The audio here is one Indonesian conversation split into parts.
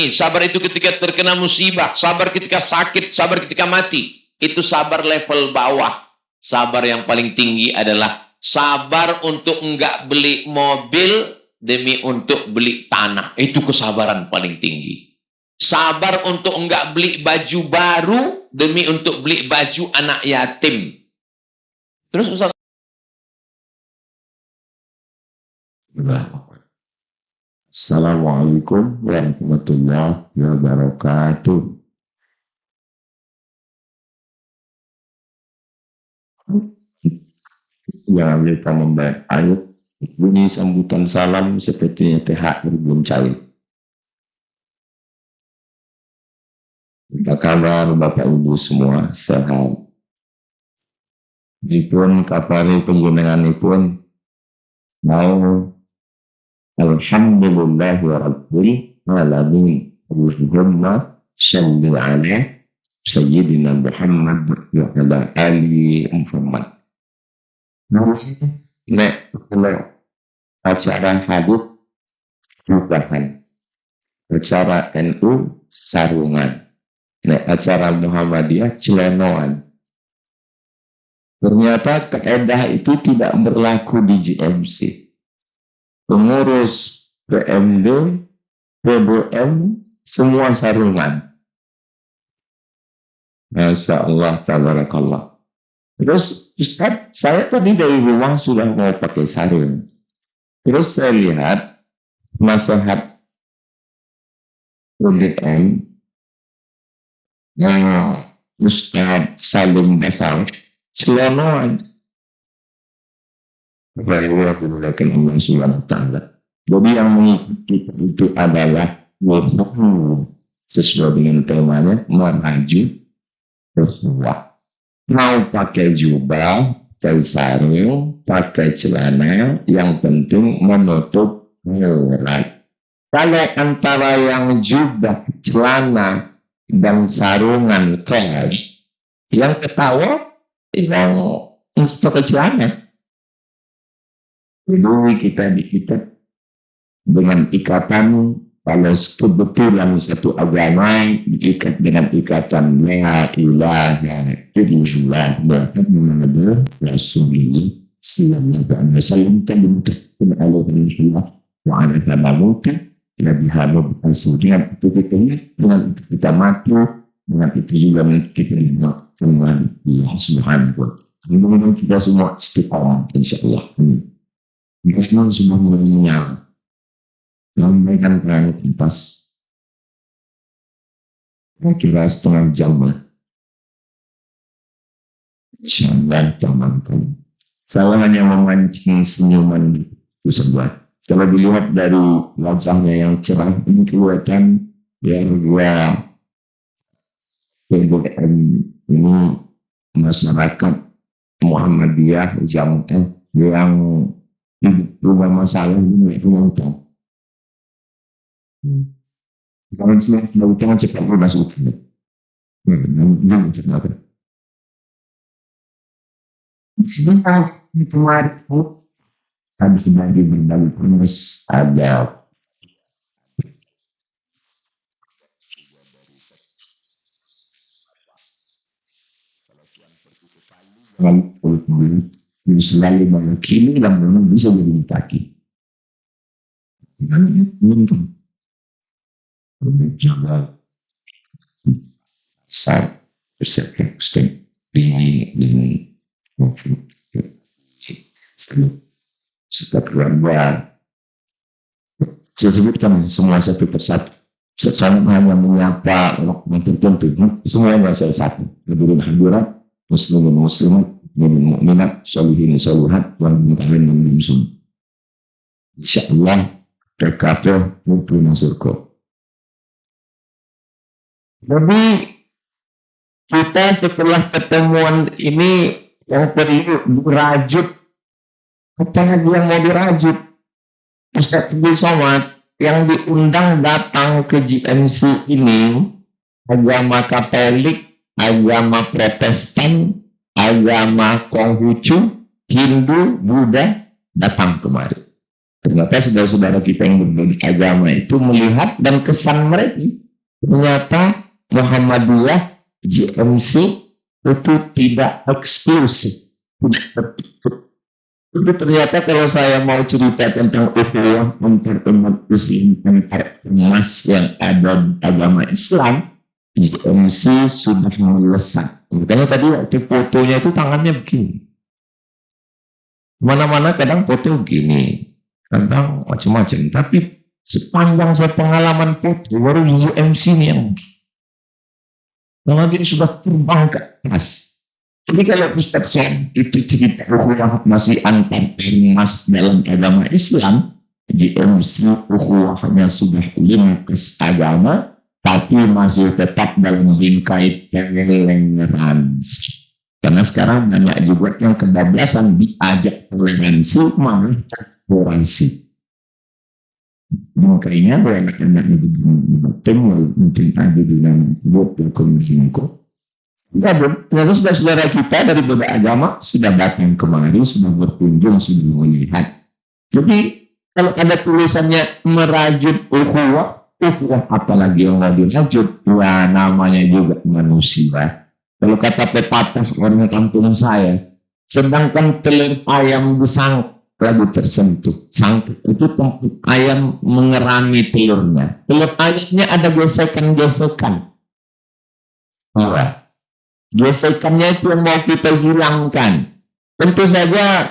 sabar itu ketika terkena musibah, sabar ketika sakit, sabar ketika mati. Itu sabar level bawah. Sabar yang paling tinggi adalah sabar untuk enggak beli mobil demi untuk beli tanah. Itu kesabaran paling tinggi. Sabar untuk enggak beli baju baru demi untuk beli baju anak yatim. Terus Ustaz, Assalamualaikum warahmatullahi wabarakatuh. Jangan lupa membaca ayat. Bunyi sambutan salam sepertinya THR belum cair. Apa kabar Bapak Ibu semua? Sehat. Dipun kapari penjenenganipun mau alhamdulillah rabbil alamin. Allahumma shalli ala sayyidina Muhammad wa ala ali Muhammad. Nek acara hadith perubahan, acara NU sarungan, nek acara Muhammadiyah celenoan. Ternyata kaidah itu tidak berlaku di GMC. Pengurus PMD, PBM, semua sarungan. Masya Allah, tabarakallah. Terus Ustaz, saya tadi dari rumah sudah mau pakai sarung. Terus saya lihat masahat PBM yang Ustaz Salim Basar celonoan. Allah Subhanahu wa ta'ala. Jadi yang mengikuti itu adalah sesuai dengan temanya maju bersuah. Mau pakai jubah, pakai sarung, pakai celana, yang penting menutup aurat. Kalau antara yang jubah, celana, dan sarungan kaos, yang ketawa yang mesti pakai celana. Dulu kita dengan ikatan, kalau kebetulan satu agama diikat dengan ikatan la ilaha illallah Muhammadur Rasulullah sallallahu alaihi wasallam tabi'un alaihi wa ala tabamuka nabi Muhammad dengan itu dengan kita mati, dengan itu juga kita dengan Allah Subhanahu wa ta'ala. Mudah-mudahan kita semua istiqomah insyaallah. Kita semua menyala memberikan terang pas kira setengah jam lah. Insyaallah teman-teman. Saya hanya memancing senyuman itu sebuah. Kalau dilihat dari wajahnya yang cerah ini kelihatan yang dua PBM ini masyarakat Muhammadiyah Jamaah yang berubah masalah ini menonton. Kalau sudah jangan cepat masuk. Jangan cepat. Sebentar kemarin habis bagi berbagi terus ada selalu mewakili dan memang bisa jadi kaki. Mungkin menjaga saat persepsi di setiap keluarga. Saya sebutkan semua satu persatu. Saya hanya menyapa orang tertentu. Semuanya saya satu. Hadirin hadirat, muslimin muslimat, mukminin mukminat, sholihin sholihat, wal mutaqin wal muslim. Insyaallah terkabeh mlebu nang surga. Jadi kita setelah ketemuan ini yang perlu dirajut, apalagi yang mau dirajut, Ustaz Abdul Somad yang diundang datang ke GMC ini agama Katolik, agama Protestan, agama Konghucu, Hindu, Buddha datang kemari. Ternyata saudara-saudara kita yang berbeda agama itu melihat dan kesan mereka. Ternyata Muhammadiyah, GMC itu tidak eksklusif. Tapi ternyata kalau saya mau cerita tentang ukhuwah antar umat Muslim, antar emas yang ada di agama Islam, GMC sudah melesat. Makanya tadi waktu fotonya itu tangannya begini. Mana-mana kadang foto begini, kadang macam-macam. Tapi sepanjang saya pengalaman foto, baru GMC ini yang begini. Karena dia sudah terbang ke atas. Jadi kalau Ustaz Syed itu cerita ukhuwah masih antar emas dalam agama Islam, GMC ukhuwahnya sudah lintas agama, tapi masih tetap dalam bingkai toleransi. Karena sekarang banyak juga yang kebablasan diajak toleransi malah toleransi. Makanya anak-anak itu mungkin ada di dalam botol komunikasi. Ya, ternyata saudara kita dari beberapa agama sudah datang kemari, sudah berkunjung, sudah melihat. Jadi kalau ada tulisannya merajut ukhuwah apalagi yang mau dirajut, wah namanya juga manusia. Kalau kata pepatah orang kampung saya, sedangkan telur ayam besang lalu tersentuh, sangkut itu tempat ayam mengerami telurnya. Telur ayamnya ada gesekan-gesekan. Gesekannya itu yang mau kita hilangkan. Tentu saja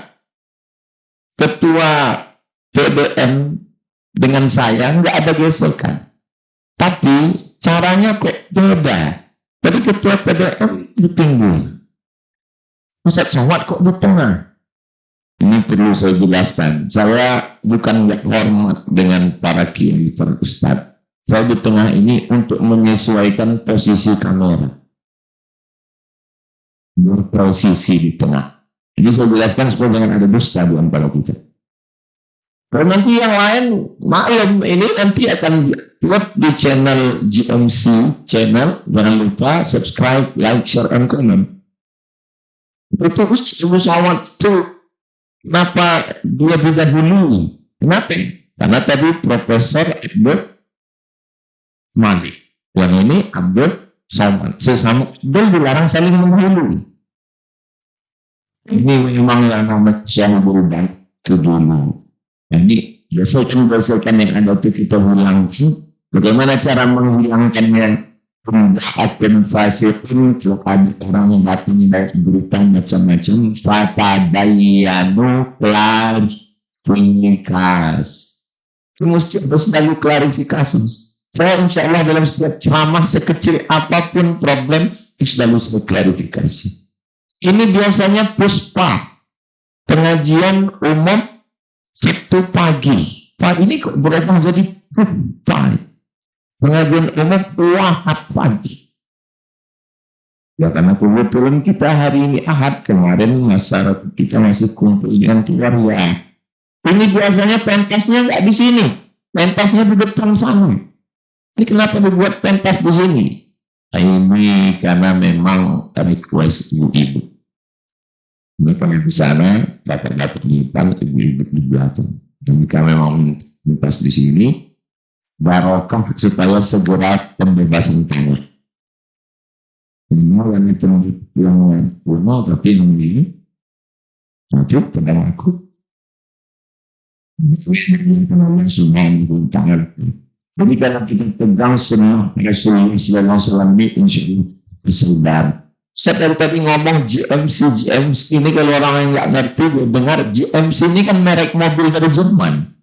ketua PDM dengan saya nggak ada gesekan, tapi caranya kok beda. Tadi ketua PDM di pinggir, Ustaz Somad kok di tengah. Ini perlu saya jelaskan. Saya bukan nggak hormat dengan para kiai, para ustadz. Saya di tengah ini untuk menyesuaikan posisi kamera. Berposisi di tengah. Jadi saya jelaskan supaya jangan ada dusta di antara kita. Kalau nanti yang lain maklum, ini nanti akan buat di channel GMC channel, jangan lupa subscribe, like, share, and comment. Itu pesawat itu kenapa dia didahului? Kenapa? Karena tadi Profesor Abdul Malik, yang ini Abdul Somad, sesama Abdul dilarang saling mendahului. Ini memang yang namanya Syekh berubah itu dulu. Jadi gesekan-gesekan yang ada itu kita hilangkan. Bagaimana cara menghilangkannya? Pembahasan fasikin, kalau ada orang yang datang dari berita macam-macam, fatadayanu klarifikasi. Itu mesti harus selalu klarifikasi. Saya insya Allah dalam setiap ceramah sekecil apapun problem, selalu saya klarifikasi. Ini biasanya puspa, pengajian umum Sabtu pagi. Pak ini kok berubah jadi puspa. Pengajian umum Ahad pagi. Ya karena kebetulan kita hari ini Ahad, kemarin masyarakat kita masih kumpul dengan keluarga. Ini biasanya pentasnya nggak di sini, pentasnya di depan sana. Ini kenapa dibuat pentas di sini? Ini karena memang request ibu-ibu. Mereka di sana, bapak-bapak di depan, ibu-ibu di belakang. Dan jika memang pentas di sini, barokah supaya segera pembebasan tanah. Ini wanita yang kuno tapi yang ini wajib pada aku. Jadi kalau kita pegang semua Rasulullah SAW ini insya Allah bersaudara. Saya tadi ngomong GMC ini kalau orang yang nggak ngerti gue dengar GMC ini kan merek mobil dari Jerman.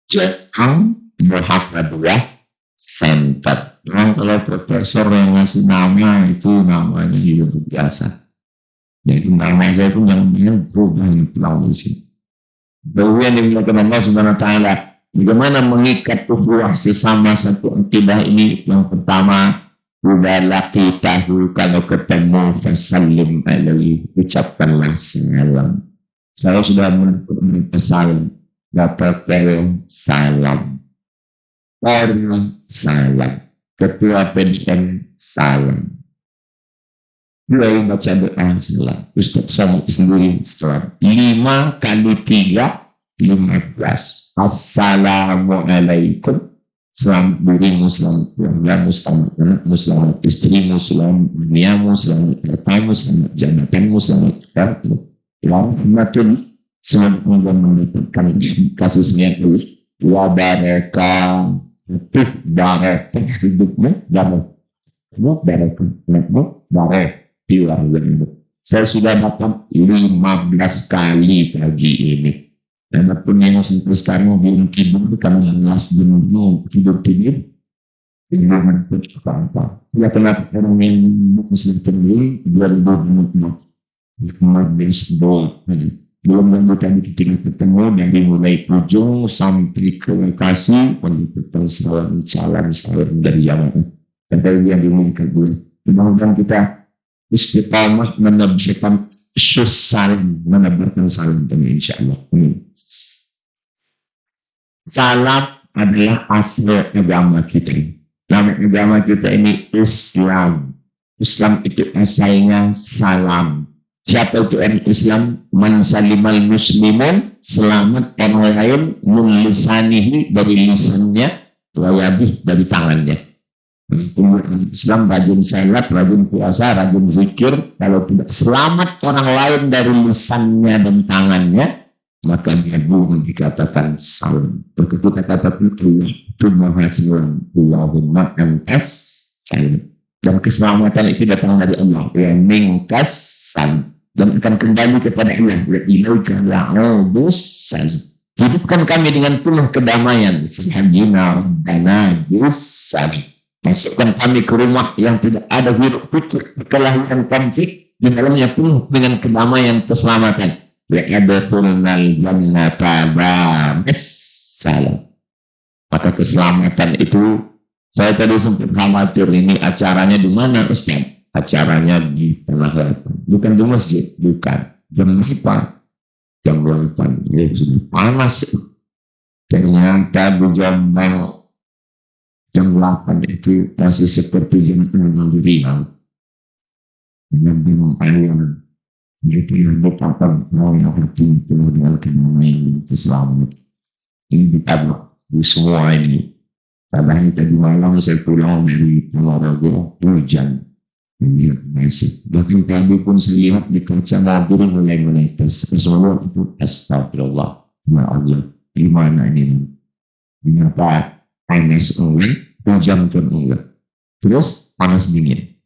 Jepang Muhammadiyah Center. Memang kalau profesor yang ngasih nama itu namanya luar biasa. Jadi nama saya pun yang berubah pulang di sini. Bahwa yang dimulakan Allah Subhanahu Wa Taala, bagaimana mengikat ukhuwah sesama satu akidah ini? Yang pertama, udahlah kita kalau ketemu fasallim alaihi, ucapkanlah salam. Kalau sudah menerima salam, dapat salam. Orang salam, ketua pendidikan salam. Mulai baca doa salam. Ustaz Somad sendiri salam. 5 kali 3 15. Assalamualaikum. Selamat dirimu, selamat keluargamu, selamat anakmu, selamat istrimu, selamat duniamu, selamat hartamu, selamat jabatanmu, selamat hartamu. Rahmatullah. Semoga mendapatkan kasusnya dulu. Wa barakatuh. Barakah hidupmu, barakah anakmu, barakah keluargamu. Saya sudah dapat 15 kali pagi ini. Dan apapun yang sampai sekarang belum tidur karena lemas jenuh tidur-tidur. Belum dapat apa-apa. Ya kenapa orang yang muslim sendiri 2015 belum lanjutan ketika ketemu dari mulai ujung sampai ke lokasi pendidikan salam dari jamaah. Dan dari yang dimungkinkan dulu. Mudah-mudahan kita istiqamah menabsirkan salam, menabarkan salam dan insya Allah. Salam adalah asal agama kita. Nama agama kita ini Islam. Islam itu asalnya salam. Siapa itu orang Islam? Man salimal muslimun, selamat orang lain, min lisanihi dari lisannya, wayabih dari tangannya. Islam rajin salat, rajin puasa, rajin zikir. Kalau tidak selamat orang lain dari lisannya dan tangannya, maka dia belum dikatakan salam. Begitu kata-kata itu maha salam. Allahumma antas salam. Dan keselamatan itu datang dari Allah. Ya mingkas salam. Dan akan kembali kepada Allah. Ya ilaika la'udus salam. Hidupkan kami dengan penuh kedamaian. Fahajina rabbana bisalam. Masukkan kami ke rumah yang tidak ada hiruk pikuk, kelahiran konflik, di dalamnya penuh dengan kedamaian, keselamatan. Wa'adatunnal jannata salam. Maka keselamatan itu, saya tadi sempat khawatir ini acaranya di mana Ustaz? Acaranya di Tanah Lapang. Bukan di masjid, bukan. Jam 8. Jam 8. Ya, sudah panas. Ternyata di jam 8 itu masih seperti jam 6 di Riau. Dengan ayam. Jadi yang betapa mau hati dengan kedamaian Islam. Ini ditambah di semua ini. Padahal tadi malam saya pulang dari Ponorogo, hujan. Ini masih. Bahkan tadi pun saya lihat di kaca mobil mulai menetes. Semua itu astagfirullah. Ya Allah, gimana ini? Kenapa panas enggak, hujan pun enggak. Terus panas dingin.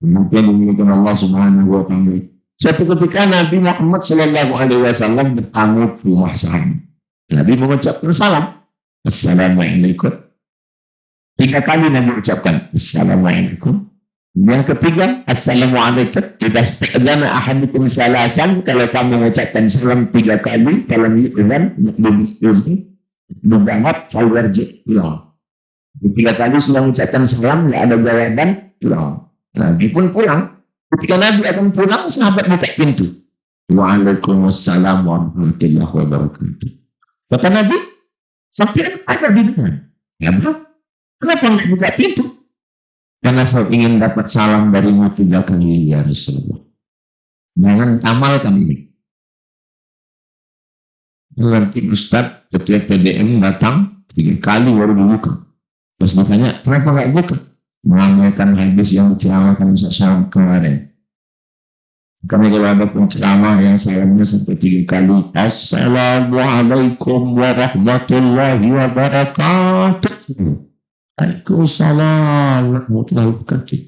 Kemudian dimiliki Allah Subhanahu wa Ta'ala. Suatu ketika Nabi Muhammad Sallallahu Alaihi Wasallam bertamu ke rumah sahabat. Nabi mengucapkan salam. Assalamualaikum. 3 kali Nabi ucapkan Assalamualaikum. Yang ketiga, Assalamualaikum. Kita sta'adana ahadukum salasan. Kalau kamu mengucapkan salam 3 kali, kalau izan, berbangat, falwarji, pulang. 3 kali sudah mengucapkan salam, tidak ada jawaban, pulang. Nabi pun pulang. Ketika Nabi akan pulang, sahabat buka pintu. Waalaikumsalam warahmatullahi wabarakatuh. Kata Nabi, sampai ada di depan. Ya bro, kenapa nggak buka pintu? Karena saya ingin dapat salam darimu 3 kali ya Rasulullah. Jangan amalkan ini. Nanti Ustaz, ketua PDM datang 3 kali baru dibuka. Terus ditanya, kenapa nggak buka? Mengamalkan hadis yang diceramakan Ustaz Syarif kemarin. Karena kalau ada penceramah yang salamnya sampai 3 kali, Assalamualaikum warahmatullahi wabarakatuh. Waalaikumsalam warahmatullahi wabarakatuh.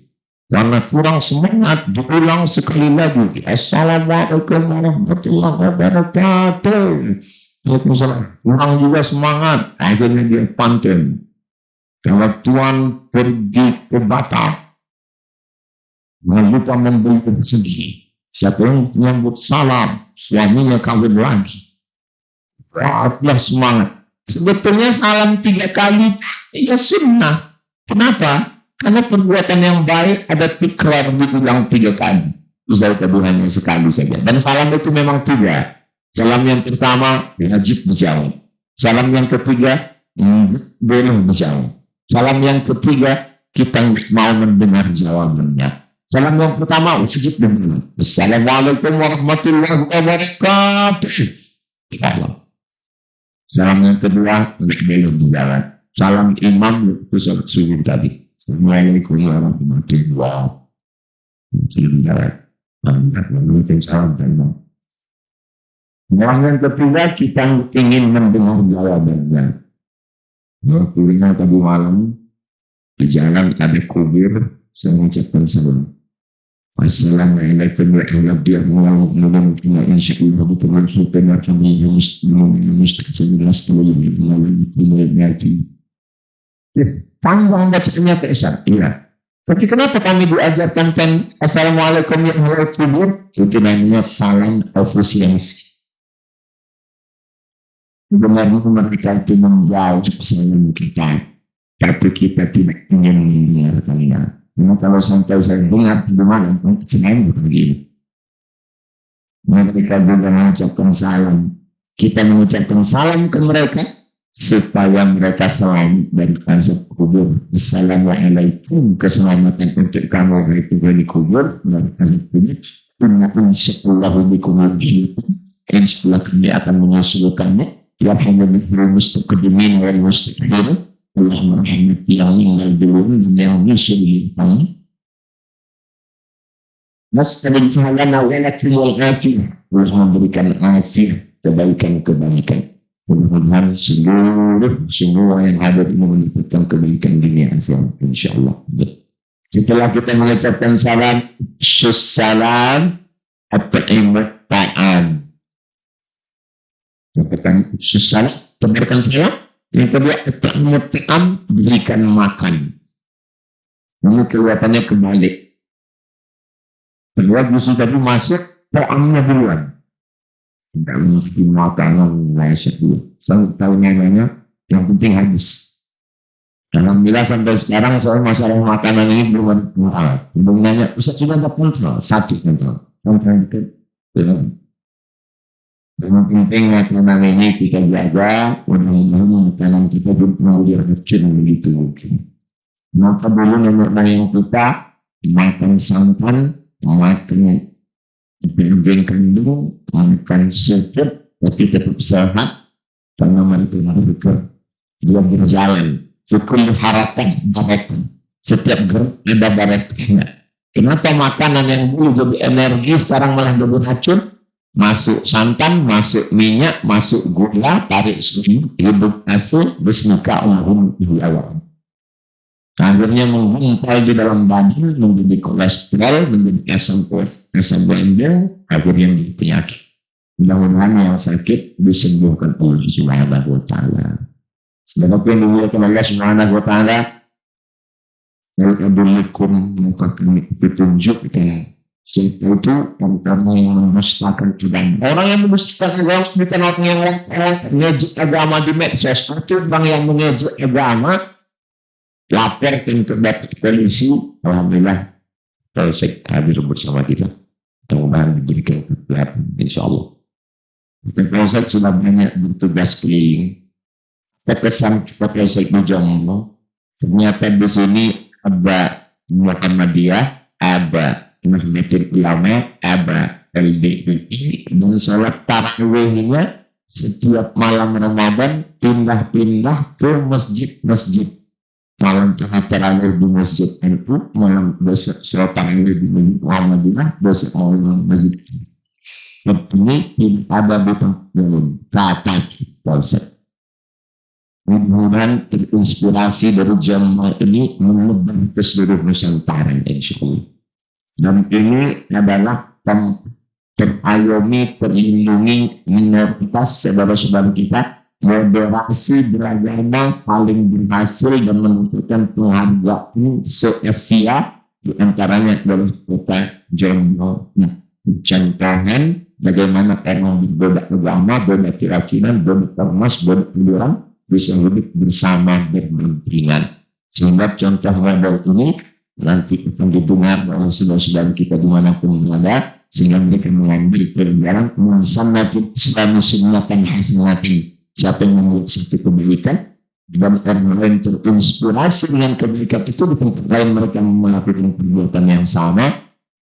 Karena kurang semangat, diulang sekali lagi. Assalamualaikum warahmatullahi wabarakatuh. Waalaikumsalam. Kurang juga semangat. Akhirnya dia pantun. Kalau Tuhan pergi ke Batam, jangan lupa membeli persegi. Siapa yang menyambut salam, suaminya kawin lagi. Kuatlah semangat. Sebetulnya salam 3 kali, ya sunnah. Kenapa? Karena perbuatan yang baik ada tikrar diulang 3 kali. Bisa kita hanya sekali saja. Dan salam itu memang 3. Salam yang pertama, wajib dijawab. Salam yang ketiga, boleh dijawab. Salam yang ketiga, kita mau mendengar jawabannya. Salam yang pertama, wajib dengar. Assalamualaikum warahmatullahi wabarakatuh. Salam. Salam yang kedua, belum jalan. Salam imam itu sholat subuh tadi. Assalamualaikum warahmatullahi wabarakatuh. Salam imam. Yang ketiga, kita ingin mendengar jawabannya. Kulina tadi malam di jalan ada kubur, saya mengucapkan salam. Assalamualaikum warahmatullahi wabarakatuh. Insyaallah bukan kita kami panjang bacanya Pak. Iya. Tapi kenapa kami diajarkan Assalamualaikum warahmatullahi wabarakatuh? Itu namanya salam efisiensi. Sebenarnya mereka itu menjauh pesanan kita, tapi kita tidak ingin mendengarkannya. Karena kalau sampai saya dengar di malam, senang begini. Mereka juga mengucapkan salam. Kita mengucapkan salam ke mereka supaya mereka selamat dari azab kubur. Assalamualaikum, keselamatan untuk kamu itu dari kubur dari azab kubur. Insyaallah kami akan menyusulkannya. Yarhamullahu mustaqdimin wal mustaqdimin. Allahumma rahmati yang meninggal dulu dan yang nyusul kami. Nas'alul falana walakum wal afiyah. Allah memberikan afiyah, kebaikan-kebaikan. Mudah-mudahan semua yang ada ini mendapatkan kebaikan dunia akhirat insyaallah. Setelah kita mengucapkan salam, salam at-ta'imut ta'am. Katakan susah, dengarkan saya. Yang kedua, ta'am, berikan makan. Ini kelihatannya kebalik. Kedua, justru tadi masuk, ta'amnya duluan. Tidak mesti makanan layak dulu. Saya tahu namanya, yang penting habis. Alhamdulillah sampai sekarang soal masalah makanan ini belum ada kontrol. Belum nanya, Ustaz sudah ada kontrol? Satu kontrol. Kontrol itu belum. Yang penting makanan ini kita jaga, mudah-mudahan makanan kita belum diracun begitu mungkin. Maka dulu nomor yang kita makan santan, makan daging kandung, makan seafood, tapi tetap sehat karena mereka dia berjalan. Fikul harapan barekan. Setiap gerak ada barekan. Kenapa makanan yang dulu jadi energi sekarang malah jadi racun? Masuk santan, masuk minyak, masuk gula, tarik sunyi, hidup hasil, bismika umhum biawam. Akhirnya menggumpal di dalam badan, menjadi kolesterol, menjadi asam lambung, akhirnya menjadi penyakit. Mudah-mudahan yang sakit disembuhkan oleh Subhanahu wa ta'ala. Sedangkan dimuliakan Allah Subhanahu wa ta'ala, Al-Adulikum maka kami petunjuk siapa itu kamu yang memustakan agama. Orang yang memustakan agama bukan orang yang mengejek agama di medsos. Itu orang yang mengejek agama lapor untuk dapat polisi. Alhamdulillah Polsek hadir bersama kita. Mudah-mudahan diberikan kekuatan insyaallah. Polsek sudah banyak bertugas keliling. Pesan Polsek Mojokerto ternyata di sini ada Muhammadiyah, ada Nahdlatul Ulama, ada LDII, dan sholat tarawihnya setiap malam Ramadan pindah-pindah ke masjid-masjid. Malam tarawih di masjid NU, malam besok sholat tarawih di Muhammadiyah, besok malam masjid. Ini ada di tempat kata Polsek. Mudah-mudahan terinspirasi dari jamaah ini menyebar ke seluruh Nusantara insyaallah. Dan ini adalah terayomi, terlindungi minoritas saudara-saudara kita, moderasi beragama paling berhasil dan menentukan penghargaan se-Asia, di antaranya adalah kota Jombang. Contohan bagaimana orang berbeda agama, beda keyakinan, beda ormas, beda pilihan bisa hidup bersama berdampingan. Sehingga contoh model ini nanti akan didengar oleh saudara-saudara kita dimanapun berada, sehingga mereka mengambil pelajaran mensannatin Islam sunnatan hasanatin. Siapa yang membuat satu kebaikan dan orang lain terinspirasi dengan kebaikan itu, di tempat lain mereka melakukan perbuatan yang sama,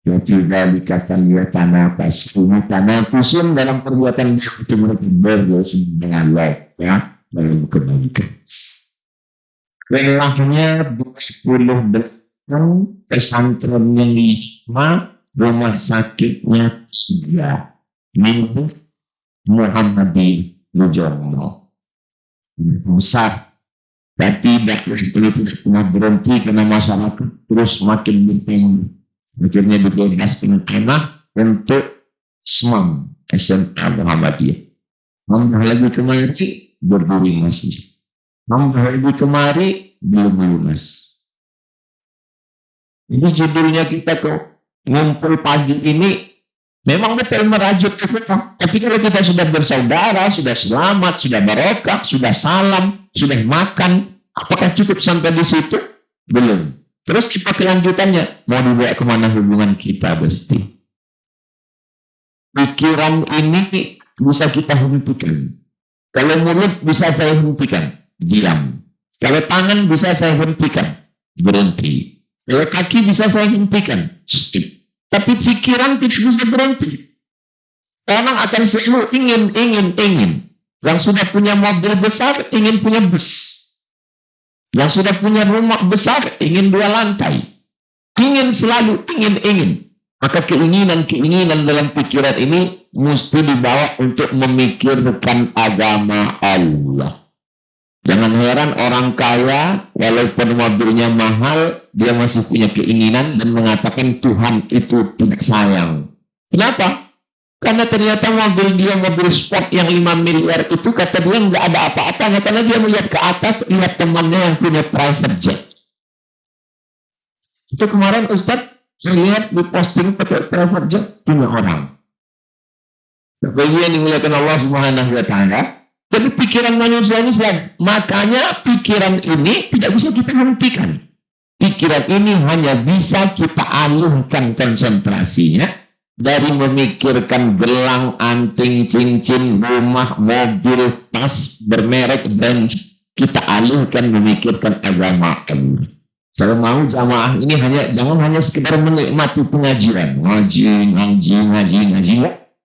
Tidak dikatakan dia tanafusun dalam perbuatan itu mereka berdosa dengan ya dalam kebaikan. Relahnya 28, pesantrennya 5, rumah sakitnya 3, milik Muhammadi Mujono. Besar, tapi tidak pernah berhenti karena masyarakat terus makin bertambah. Akhirnya dibebaskan tanah untuk SMAM, SMA Muhammadiyah. Nambah lagi kemari berdiri masjid. Nambah lagi kemari belum lunas. Ini judulnya kita kok ngumpul pagi ini memang betul merajut kita. Tapi kalau kita sudah bersaudara, sudah selamat, sudah barokah, sudah salam, sudah makan, apakah cukup sampai di situ? Belum. Terus kita kelanjutannya, mau dibawa kemana hubungan kita, Besti? Pikiran ini bisa kita hentikan. Kalau mulut bisa saya hentikan, diam. Kalau tangan bisa saya hentikan, berhenti. Kalau kaki bisa saya hentikan, stop. Tapi pikiran tidak bisa berhenti. Orang akan selalu ingin. Yang sudah punya mobil besar, ingin punya bus. Yang sudah punya rumah besar, ingin 2 lantai. Selalu ingin. Maka keinginan dalam pikiran ini mesti dibawa untuk memikirkan agama Allah. Jangan heran orang kaya, walaupun mobilnya mahal, dia masih punya keinginan dan mengatakan Tuhan itu tidak sayang. Kenapa? Karena ternyata mobil sport yang 5 miliar itu kata dia nggak ada apa-apanya. Karena dia melihat ke atas, lihat temannya yang punya private jet. Itu kemarin Ustadz, saya lihat di posting pakai private jet 3 orang. Bagian dimuliakan Allah Subhanahu wa Ta'ala. Tapi pikiran manusia ini selalu. Makanya pikiran ini tidak bisa kita hentikan. Pikiran ini hanya bisa kita alihkan konsentrasinya dari memikirkan gelang, anting, cincin, rumah, mobil, tas bermerek, dan kita alihkan memikirkan agama Allah. Saya mau jamaah ini jangan hanya sekedar menikmati pengajian, ngaji.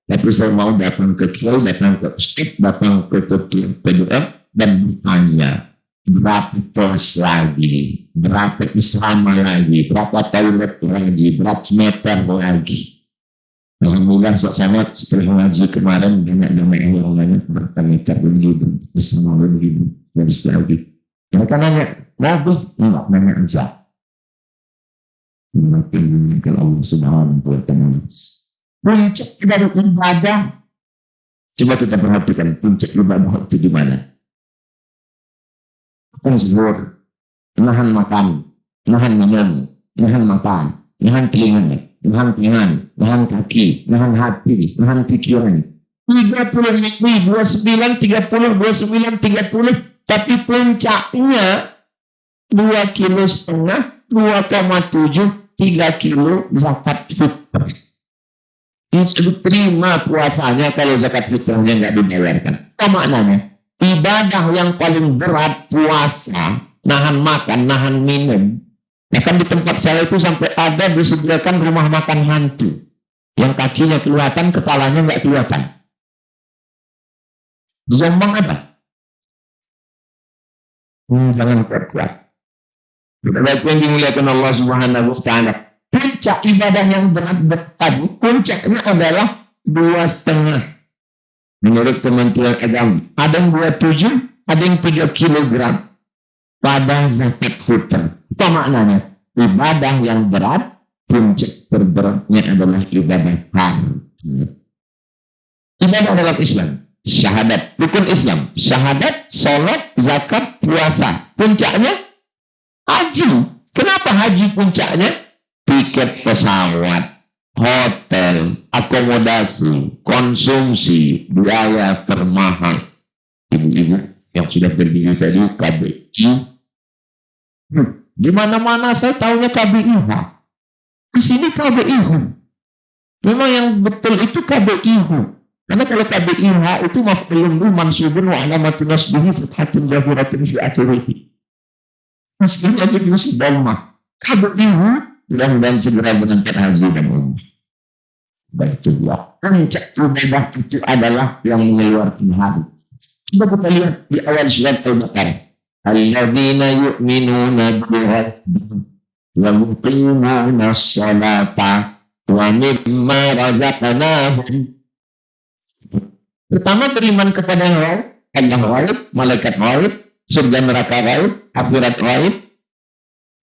Tapi saya mau datang ke kiai, datang ke ustaz, datang ke ketua PDM dan bertanya berapa kelas lagi, berapa asrama lagi, berapa toilet lagi, berapa meter lagi. Alhamdulillah saya setelah ngaji kemarin banyak yang nanya berapa meter begitu, bersama begitu dari lagi. Mereka nanya mobil, enggak nanya aja. Mungkin Allah Subhanahu wa Ta'ala. Puncak dari ibadah. Coba kita perhatikan puncak ibadah itu di mana? Zuhur, nahan makan, nahan minum, nahan makan, nahan telinga, nahan tangan, nahan kaki, nahan hati, nahan pikiran. 30 hari, 29, 30, 29, 30. Tapi puncaknya 2,5 kilo, 2,7, 3 kilo zakat fitrah. Diterima puasanya kalau zakat fitrahnya nggak dibayarkan. Apa maknanya? Ibadah yang paling berat puasa, nahan makan, nahan minum. Bahkan di tempat saya itu sampai ada disediakan rumah makan hantu. Yang kakinya kelihatan, kepalanya nggak kelihatan. Jombang apa? Jangan kuat-kuat. Baik yang dimuliakan Allah Subhanahu wa Ta'ala. Puncak ibadah yang berat tadi, puncaknya adalah 2,5. Menurut Kementerian Agama, ada yang 27, ada yang 3 kilogram pada zakat fitrah. Apa maknanya? Ibadah yang berat, puncak terberatnya adalah ibadah haram. Ibadah dalam Islam, syahadat, rukun Islam, syahadat, sholat, zakat, puasa. Puncaknya haji. Kenapa haji puncaknya? Tiket pesawat, hotel, akomodasi, konsumsi, biaya termahal. Ibu-ibu yang sudah berdiri tadi KBI. Di mana-mana saya tahunya KBIH. Di sini KBIH. Memang yang betul itu KBIH. Karena kalau KBIH itu maf'ulun bihi mansubun wa alamatun nasbihi fathatun zahiratun fi akhirih. Meskinya jadi musibah. KBIH mudah-mudahan segera berangkat haji dan umrah. Baiklah, puncak ibadah itu adalah yang mengeluarkan hari. Coba kita lihat di awal surat Al-Baqarah. Alladzina yu'minuna bil-ghaibi wa yuqimuna as-salata wa mimma razaqnahum. Pertama beriman kepada yang gaib, Allah gaib, malaikat gaib, surga neraka gaib, akhirat gaib.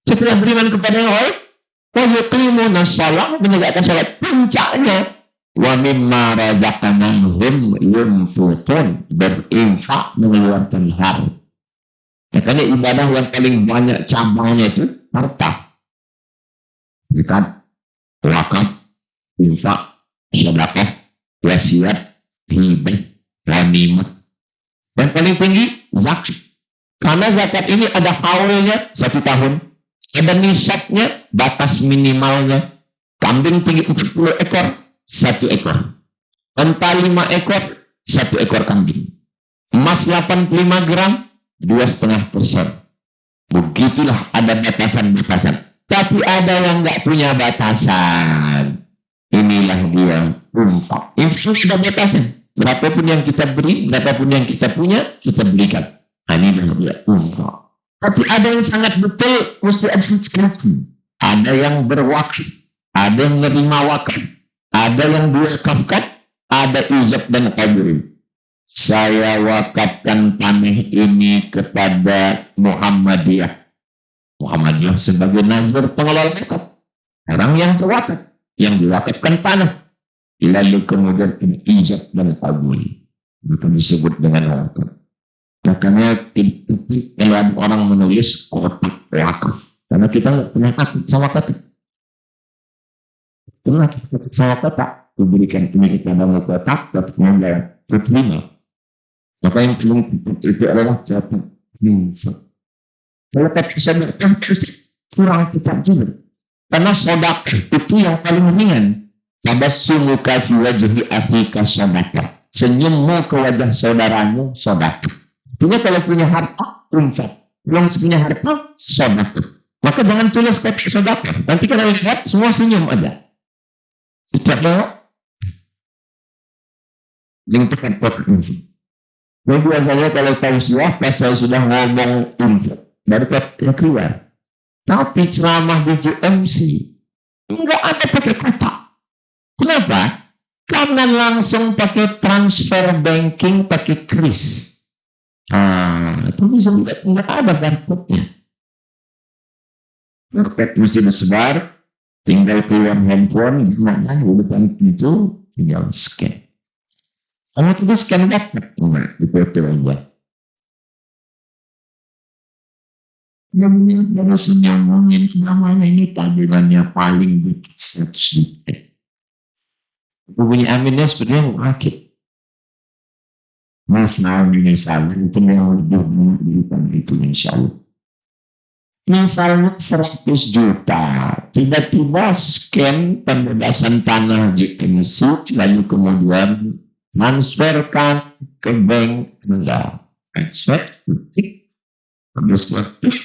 Setelah beriman kepada yang gaib, wa yuqimuna as-salat, menegakkan salat. Puncaknya wa mimma razaqnahum yunfiqun, berinfak, mengeluarkan harta. Karena ibadah yang paling banyak cabangnya itu harta. Zakat, wakaf, infak, sedekah, wasiat, hibah, ghanimah. Yang paling tinggi zakat. Karena zakat ini ada haulnya 1 tahun, ada nisabnya, batas minimalnya. Kambing tinggi 40 ekor, 1 ekor. Unta 5 ekor, 1 ekor kambing. Emas 85 gram, 2,5%. Begitulah ada batasan-batasan. Tapi ada yang nggak punya batasan. Inilah dia infak. Infak sudah batasan. Berapapun yang kita beri, berapapun yang kita punya, kita berikan. Inilah dia infak. Tapi ada yang sangat betul, mesti ada sekali. Ada yang berwakaf, ada yang menerima wakaf, ada yang diwakafkan, ada ijab dan qabul. Saya wakafkan tanah ini kepada Muhammadiyah. Muhammadiyah sebagai nazar pengelola wakaf. Orang yang terwakaf, yang diwakafkan tanah. Lalu kemudian ijab dan qabul. Itu disebut dengan wakaf. Makanya kalau ada orang menulis kotak wakaf. Karena kita nggak pernah takut sama kotak. Pernah kita takut sama kotak. Diberikan ini kita ada kotak, kotaknya nggak terima. Maka yang paling itu adalah kotak infak. Kalau kita sedekah kurang tepat juga. Karena sedekah itu yang paling ringan. Tabassumuka fi wajhi akhika sedekah. Senyummu ke wajah saudaramu sedekah. Artinya kalau punya harta, infak. Belum punya harta, sedekah. Maka jangan tulis kata sedekah. Nanti kalau lihat semua senyum aja. Tidak ada. Yang tekan kotak infak. Nah, biasanya kalau tausiah pas saya sudah ngomong infak dari kotak keluar. Tapi ceramah di JMC enggak ada pakai kotak. Kenapa? Karena langsung pakai transfer banking, pakai kris. Itu bisa enggak ada barcode-nya. Barcode mesti disebar, tinggal keluar handphone, gimana udah itu tinggal scan. Kamu tuh scan barcode, enggak difoto aja. Yang senyumungin namanya ini tabungannya paling dikit 100 juta. Bunyi aminnya sepertinya rakit. Mas ini salah itu yang lebih menunjukkan itu insya Allah. Misalnya 100 juta, tiba-tiba scan pembebasan tanah JMC, lalu kemudian transferkan ke bank, enggak transfer, terus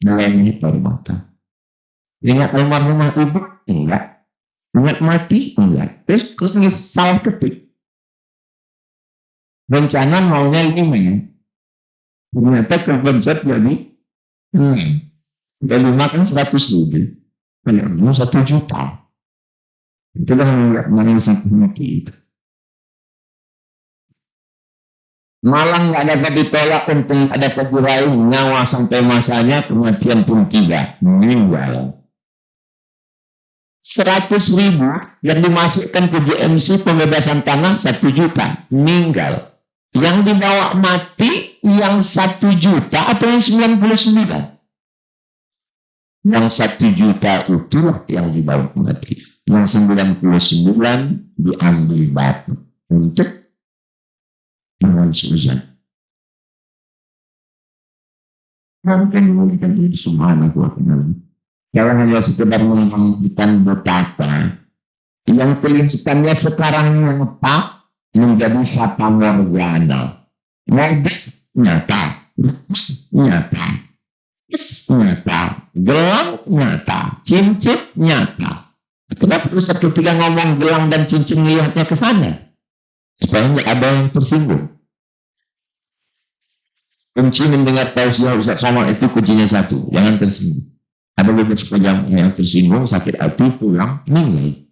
melayani permata. Ingat almarhumah ibu? Enggak. Ingat mati? Enggak. Terus salah ketik. Rencana maunya 5 ya. Ternyata kepencet jadi 6. Dan 5 kan 100 ribu. Kalau 1 juta. Itulah yang mati itu. Malah nggak dapat ditolak untuk ada keburahi nyawa sampai masanya, kematian pun tidak, meninggal. 100 ribu yang dimasukkan ke JMC pembebasan tanah 1 juta, meninggal. Yang dibawa mati yang 1 juta atau yang 99? Yang 1 juta itulah yang dibawa mati. Yang 99 diambil batu untuk dengan Susan. Mungkin memberikan diri subhanahu wa ta'ala. Kalau hanya sekedar menghentikan betapa yang tulisannya sekarang nyata menjadi fata morgana. Nyata. gelang nyata, cincin nyata. Kenapa Ustaz ketika ngomong gelang dan cincin lihatnya ke sana? Supaya nggak ada yang tersinggung. Kunci mendengar tausiah Ustaz Somad itu kuncinya satu, jangan tersinggung. Ada beberapa yang tersinggung, sakit hati, pulang, meninggal.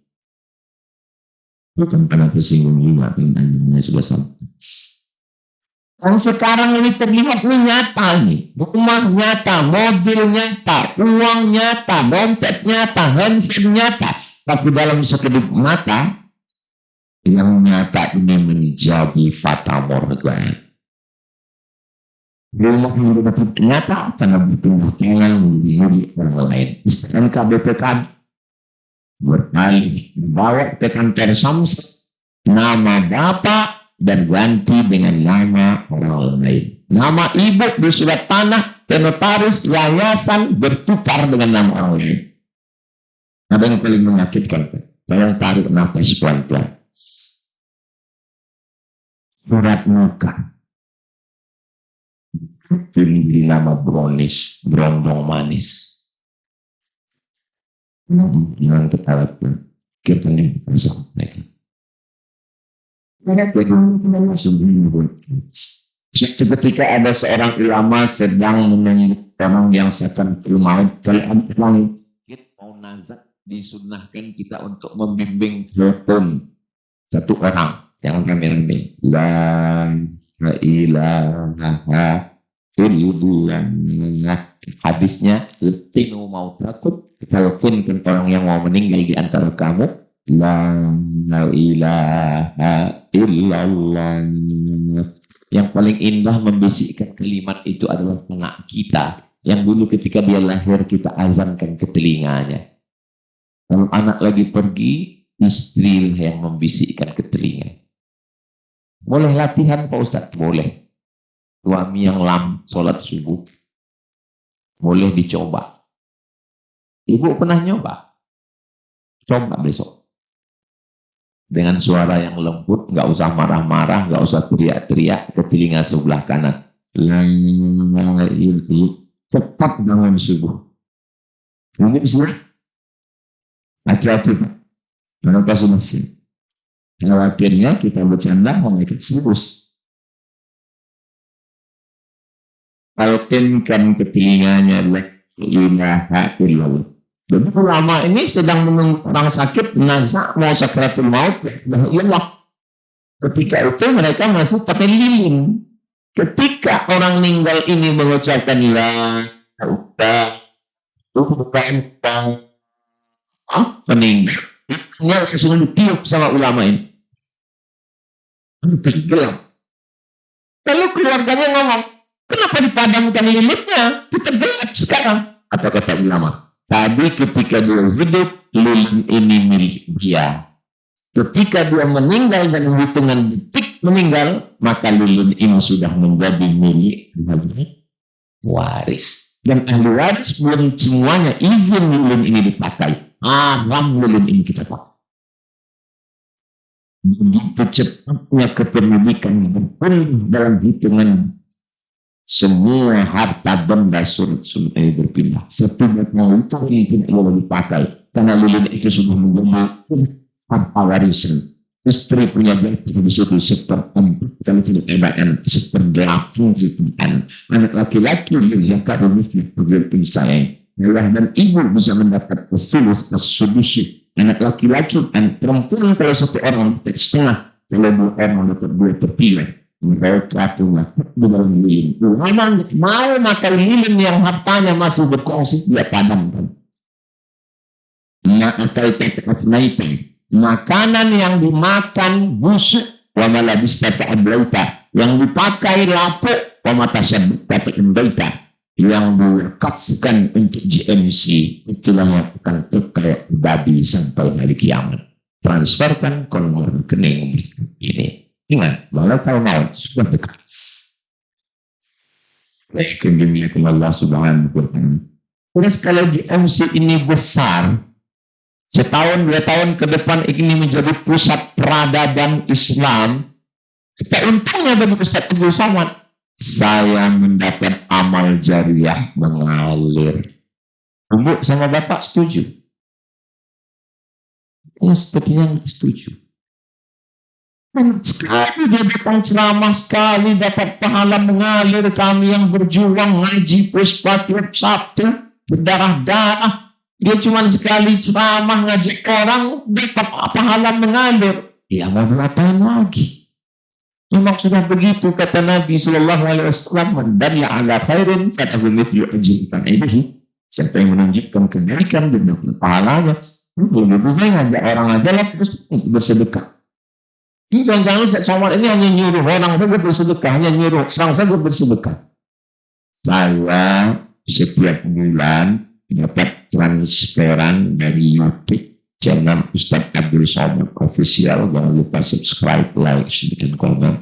Bukan karena tersinggung juga, tentangnya sudah sampai. Yang sekarang ini terlihat ini nyata nih. Rumah nyata, mobil nyata, uang nyata, dompet nyata, handphone nyata. Tapi dalam sekedip mata, yang nyata ini menjadi fata morgana. Rumah menjadi nyata karena berpindah tangan menjadi orang lain. STNK BPKB berkali bawa ke kantor Samsat nama bapak dan ganti dengan nama orang lain. Nama ibu di surat tanah, notaris, yayasan bertukar dengan nama orang lain. Ada yang paling menyakitkan. Tolong tarik nafas pelan-pelan. Surat muka. Pilih nama Bronis, Brondong Manis. Yang kita lakukan. Kita ini bersama mereka. Suatu ketika ada seorang ulama sedang menunggu orang yang sedang maut. Kalau ada langit mau nazar, disunahkan kita untuk membimbing telepon satu orang yang kami bimbing. La ilaha illallah. Hadisnya, letinu mau takut telepon ke orang yang mau meninggal di antara kamu. La ilaha illallah. Yang paling indah membisikkan kalimat itu adalah anak kita. Yang dulu ketika dia lahir kita azankan ke telinganya. Kalau anak lagi pergi, istri yang membisikkan ke telinga. Boleh latihan Pak Ustadz? Boleh. Suami yang sholat subuh. Boleh dicoba. Ibu pernah nyoba? Coba besok. Dengan suara yang lembut, nggak usah marah-marah, nggak usah teriak-teriak ke telinga sebelah kanan. Cepat bangun subuh. Ini bisa? Hati-hati Pak. Kenapa sudah? Khawatirnya kita bercanda mereka serius. Alkinkan ke telinganya la ilaha illallah. Jadi ulama ini sedang menunggu orang sakit, nazak mau sakratul maut, bahwa ketika itu mereka masih pakai lilin. Ketika orang meninggal ini mengucapkan la meninggal, ini sesungguhnya ditiup sama ulama ini. Tenggelam. Lalu keluarganya ngomong, kenapa dipadamkan lilinnya? Kita gelap sekarang. Apa kata ulama? Tadi ketika dia hidup, lilin ini milik dia. Ketika dia meninggal dan hitungan detik meninggal, maka lilin ini sudah menjadi milik waris. Dan ahli waris belum semuanya izin lilin ini dipakai. Haram lilin ini kita pakai. Begitu cepatnya kepemilikan pun dalam hitungan semua harta benda surut ini berpindah. Setiap mau itu tidak boleh dipakai karena lilin itu sudah menjadi harta warisan. Istri punya berarti di situ seperempat kalau tidak hebatkan seperdelapan jutaan. Anak laki-laki yang kalau mesti berarti saya. Dan ibu bisa mendapat solusi. Anak laki-laki dan perempuan kalau satu orang setengah, kalau dua orang dapat dua terpilih. Mereka punya di dalam lilin. Memang mau makan lilin yang hartanya masih berkongsi dia padamkan. Makanan yang dimakan busuk wa malabista fa'ablaita, yang dipakai lapuk wa matasabbata fa'imbaita, yang diwakafkan untuk GMC itulah yang akan kekal babi sampai hari kiamat. Transferkan ke nomor rekening ini. Ingat, bahwa kalau maut sudah dekat. Kemudian Allah Subhanahu wa Ta'ala. Terus kalau GMC ini besar, setahun 2 tahun ke depan ini menjadi pusat peradaban Islam. Untungnya bagi Ustaz Abdul Somad, saya mendapat amal jariah mengalir. Ibu sama bapak setuju? Ya sepertinya nggak setuju. Dan sekali dia datang ceramah, sekali dapat pahala mengalir, kami yang berjuang ngaji puspa tiap Sabtu berdarah-darah. Dia cuma sekali ceramah ngajak orang dapat pahala mengalir. Dia mau ngapain lagi? Memang sudah begitu kata Nabi Sallallahu Alaihi Wasallam, "Man ala khairin falahu mithlu ajri fa'ilihi." Siapa yang menunjukkan kebaikan dan dapat pahalanya, lebih-lebih ngajak orang aja lah terus bersedekah. Ini jangan-jangan Ustaz Somad ini hanya nyuruh orang saja bersedekah, hanya nyuruh orang saja bersedekah. Saya setiap bulan dapat transferan dari YouTube channel Ustaz Abdul Somad Official. Jangan lupa subscribe, like, dan komen.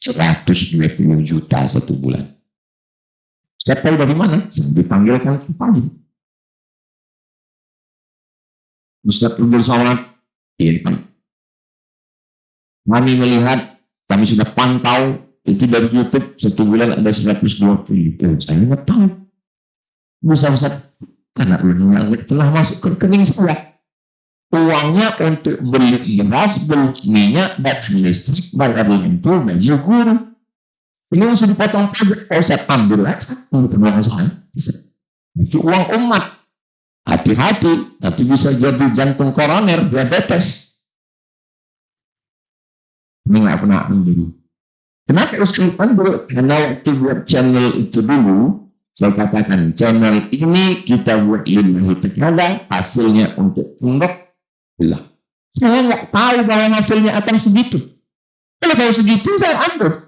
120 juta satu bulan. Saya tahu dari mana? Saya dipanggilkan ke pagi. Ustaz Abdul Somad, iya. Kami melihat, kami sudah pantau, itu dari YouTube, satu bulan ada 120 juta. Saya nggak tahu. Besar-besar, karena uangnya telah masuk ke rekening saya. Uangnya untuk beli beras, beli minyak, dan listrik, bayar lampu, baju guru. Ini harus dipotong pajak, kalau saya ambil aja, untuk uang saya. Itu uang umat. Hati-hati, nanti bisa jadi jantung koroner, diabetes. Ini nggak pernah ambil. Kenapa Ustaz ambil? Karena waktu buat channel itu dulu, saya katakan channel ini kita buat lillahi ta'ala, hasilnya untuk pondok. Saya nggak tahu bahwa hasilnya akan segitu. Kalau tahu segitu saya ambil.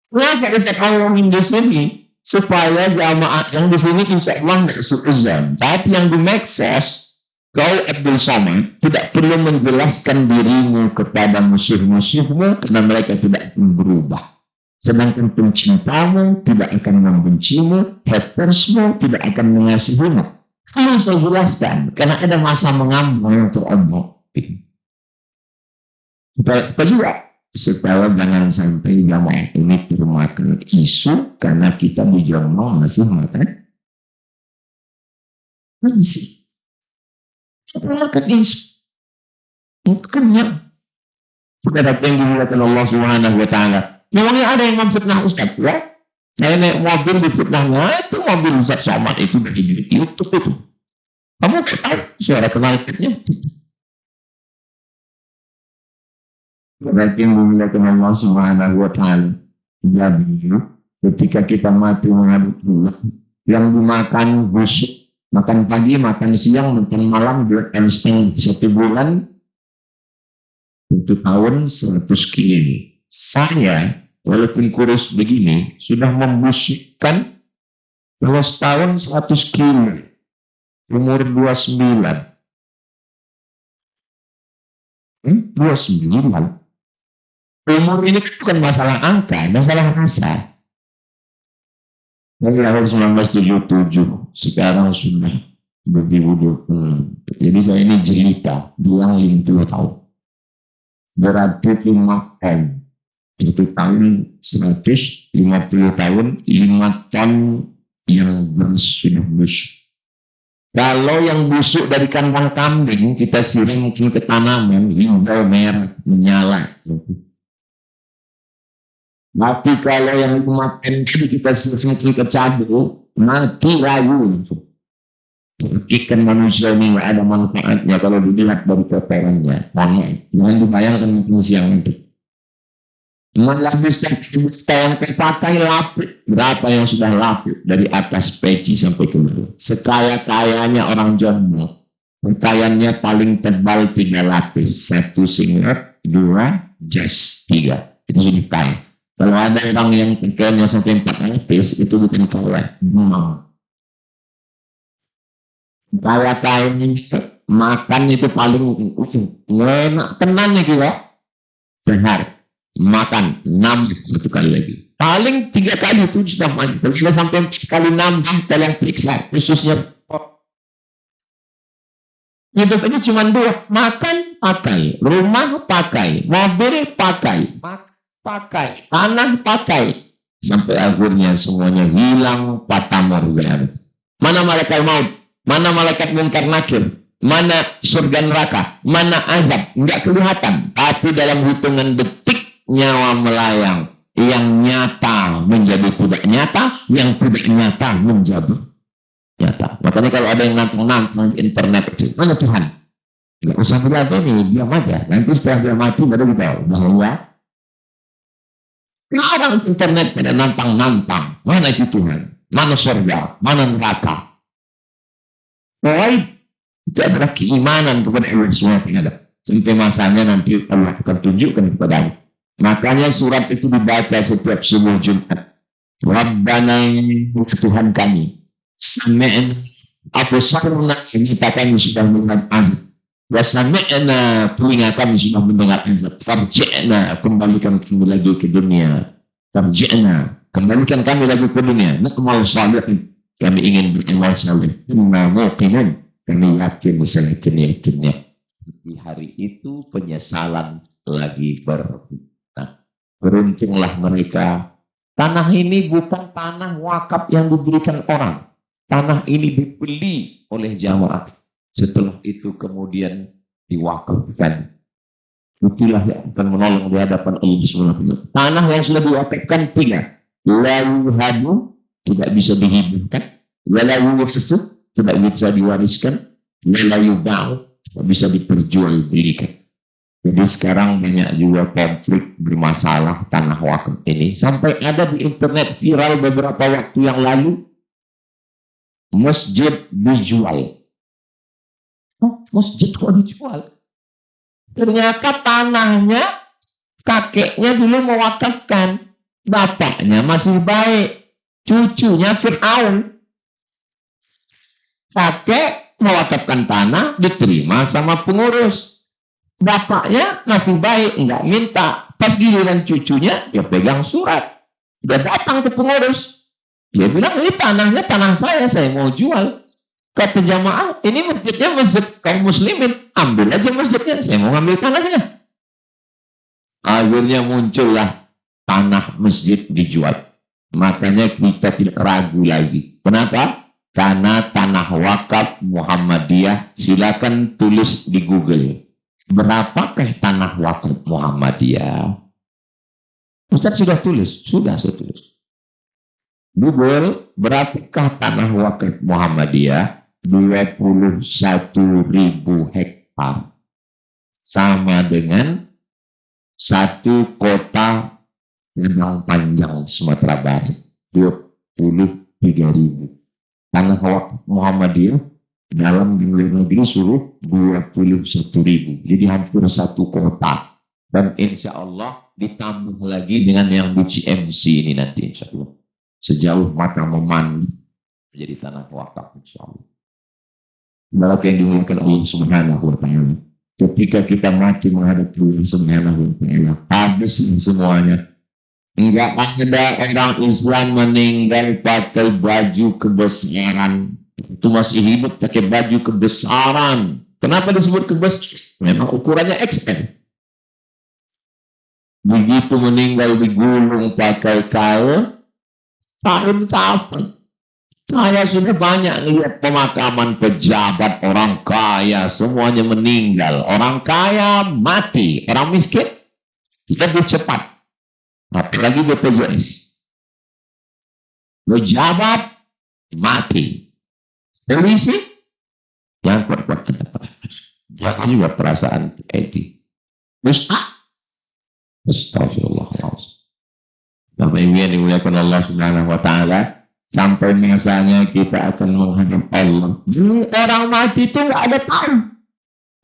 Kenapa Ustaz ngomongin di sini? Supaya jamaah yang di sini insya Allah nggak suuzon. Tapi yang di Medsos, kau Abdul Somad tidak perlu menjelaskan dirimu kepada musuh-musuhmu karena mereka tidak akan berubah. Sedangkan pencintamu tidak akan membencimu, hatersmu tidak akan mengasihimu. Kalau saya jelaskan, karena ada masa mengambang yang terombak. Apa juga? Supaya jangan sampai jamaah ini termakan isu karena kita di Jombang masih makan nasi. Makan isu. Kenyang. Kita datang dimuliakan Allah Subhanahu wa Ta'ala. Memangnya ada yang memfitnah Ustaz ya? Saya naik mobil difitnahnya, itu mobil Ustaz Somad itu dari YouTube itu. Kamu tahu suara knalpotnya? Kita dimuliakan Allah Subhanahu wa Ta'ala. Jadi ketika kita mati menghadap Allah, yang dimakan busuk, makan pagi, makan siang, makan malam, 2 setengah 1 bulan, 1 tahun 100 kilo. Saya, walaupun kurus begini, sudah membusukkan kalau setahun 100 kilo. Umur 29. 29. Umur ini bukan masalah angka, masalah rasa. Masih tahun 1977, sekarang sudah 2020. Jadi saya ini jelita, bilang 50 tahun. Berarti 5 tahun. 1 tahun 150 tahun, 5 ton yang sudah busuk. Kalau yang busuk dari kandang kambing, kita siram ke tanaman, hijau merah, menyala. Tapi kalau yang makan kita siram ke cabai, mati rayu. Ikan manusia ini nggak ada manfaatnya kalau dilihat dari kotorannya. Jangan dibayangkan mungkin siang itu. Malah bisa tahun pakai lapis. Berapa yang sudah lapis dari atas peci sampai ke bawah. Sekaya-kayanya orang Jombang. Pakaiannya paling tebal 3 lapis. 1 singlet, 2 jas, 3. Itu sudah kaya. Kalau ada orang yang pakaiannya sampai 4 lapis, itu bukan kaya. Memang. Kaya ini makan itu paling enak tenan nih kira. Benar. Makan 6 1 kali lagi. Paling 3 kali itu sudah maju. Kalau sudah sampai kali 6, tolong periksa. Khususnya hidup ini cuma 2. Makan, pakai. Rumah, pakai. Mobil, pakai. Pakai. Tanah, pakai. Sampai akhirnya semuanya hilang fata morgana. Mana malaikat maut? Mana malaikat mungkar nakir? Mana surga neraka? Mana azab? Enggak kelihatan. Tapi dalam hitungan detik nyawa melayang. Yang nyata menjadi tidak nyata, yang tidak nyata menjadi nyata. Makanya kalau ada yang nantang-nantang di internet itu, mana Tuhan? Enggak usah bilang ini, diam aja. Nanti setelah dia mati baru kita tahu bahwa orang internet pada nantang-nantang. Mana itu Tuhan? Mana surga? Mana neraka? Baik, itu adalah keimanan kepada Allah SWT. Sampai masanya nanti Allah akan tunjukkan kepada. Makanya surat itu dibaca setiap subuh Jumat. Rabbana, Tuhan kami, sami'na absarna, kita kami sudah mendengar azab. Wa sami'na, telinga kami sudah mendengar azab. Farji'na, kembalikan kami lagi ke dunia. Farji'na, kembalikan kami lagi ke dunia. Na'mal salihin, kami ingin beramal saleh. Inna muqinan, kami yakin, yakinnya. Di hari itu penyesalan lagi beruntunglah mereka. Tanah ini bukan tanah wakaf yang diberikan orang. Tanah ini dibeli oleh jamaah. Setelah itu kemudian diwakafkan. Itulah yang akan menolong di hadapan Allah SWT. Tanah yang sudah diwakafkan tidak. Lalu hadu, tidak bisa dihidupkan. Lalu sesu, tidak bisa diwariskan. Lalu bau, tidak bisa diperjualbelikan. Jadi sekarang banyak juga konflik bermasalah tanah wakaf ini. Sampai ada di internet viral beberapa waktu yang lalu. Masjid dijual. Oh, masjid kok dijual? Ternyata tanahnya kakeknya dulu mewakafkan. Bapaknya masih baik. Cucunya Fir'aun. Kakek mewakafkan tanah diterima sama pengurus. Bapaknya masih baik, enggak minta. Pas giliran cucunya, dia pegang surat. Dia datang ke pengurus. Dia bilang, ini tanahnya tanah saya mau jual. Kata jamaah, ini masjidnya masjid kaum muslimin. Ambil aja masjidnya, saya mau ngambil tanahnya. Akhirnya muncullah tanah masjid dijual. Makanya kita tidak ragu lagi. Kenapa? Karena tanah wakaf Muhammadiyah, silakan tulis di Google. Berapakah tanah wakaf Muhammadiyah? Ustaz sudah tulis, sudah saya tulis. Google, berapakah tanah wakaf Muhammadiyah? 21.000 hektar. Sama dengan satu kota Padang Panjang Sumatera Barat. 23.000. Tanah wakaf Muhammadiyah dalam jumlah negeri suruh 21.000. Jadi hampir satu kota. Dan insya Allah ditambah lagi dengan yang di CMC ini nanti insya Allah. Sejauh mata memandang menjadi tanah wakaf insya Allah. Berapa yang dimuliakan Allah Subhanahu wa Ta'ala. Ketika kita mati menghadap Allah Subhanahu wa Ta'ala, habis semuanya. Enggak ada orang Islam meninggal pakai baju kebesaran. Itu masih hidup pakai baju kebesaran. Kenapa disebut kebesaran? Memang ukurannya XL. Begitu meninggal digulung pakai kain kafan. Saya sudah banyak lihat pemakaman pejabat, orang kaya, semuanya meninggal. Orang kaya mati, orang miskin lebih cepat. Apalagi BPJS. Pejabat mati. Polisi yang kuat-kuat ada perasaan. Jangan juga perasaan etik. Astagfirullahaladzim. Bapak Ibu yang dimuliakan Allah Subhanahu wa Ta'ala, sampai masanya kita akan menghadap Allah. Orang mati itu nggak ada tahu.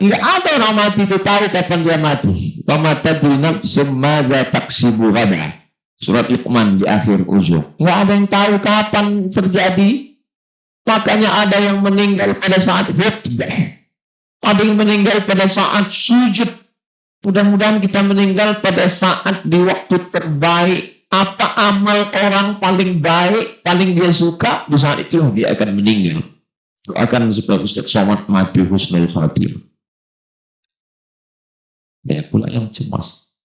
Nggak ada orang mati itu tahu kapan dia mati. Wa ma tadri nafsun madza taksibu ghadan. Surat Luqman di akhir ujung. Nggak ada yang tahu kapan terjadi. Makanya ada yang meninggal pada saat khutbah. Ada yang meninggal pada saat sujud. Mudah-mudahan kita meninggal pada saat di waktu terbaik. Apa amal orang paling baik, paling dia suka, di saat itu dia akan meninggal. Akan supaya Ustaz Somad mati husnul khatimah. Banyak pula yang cemas.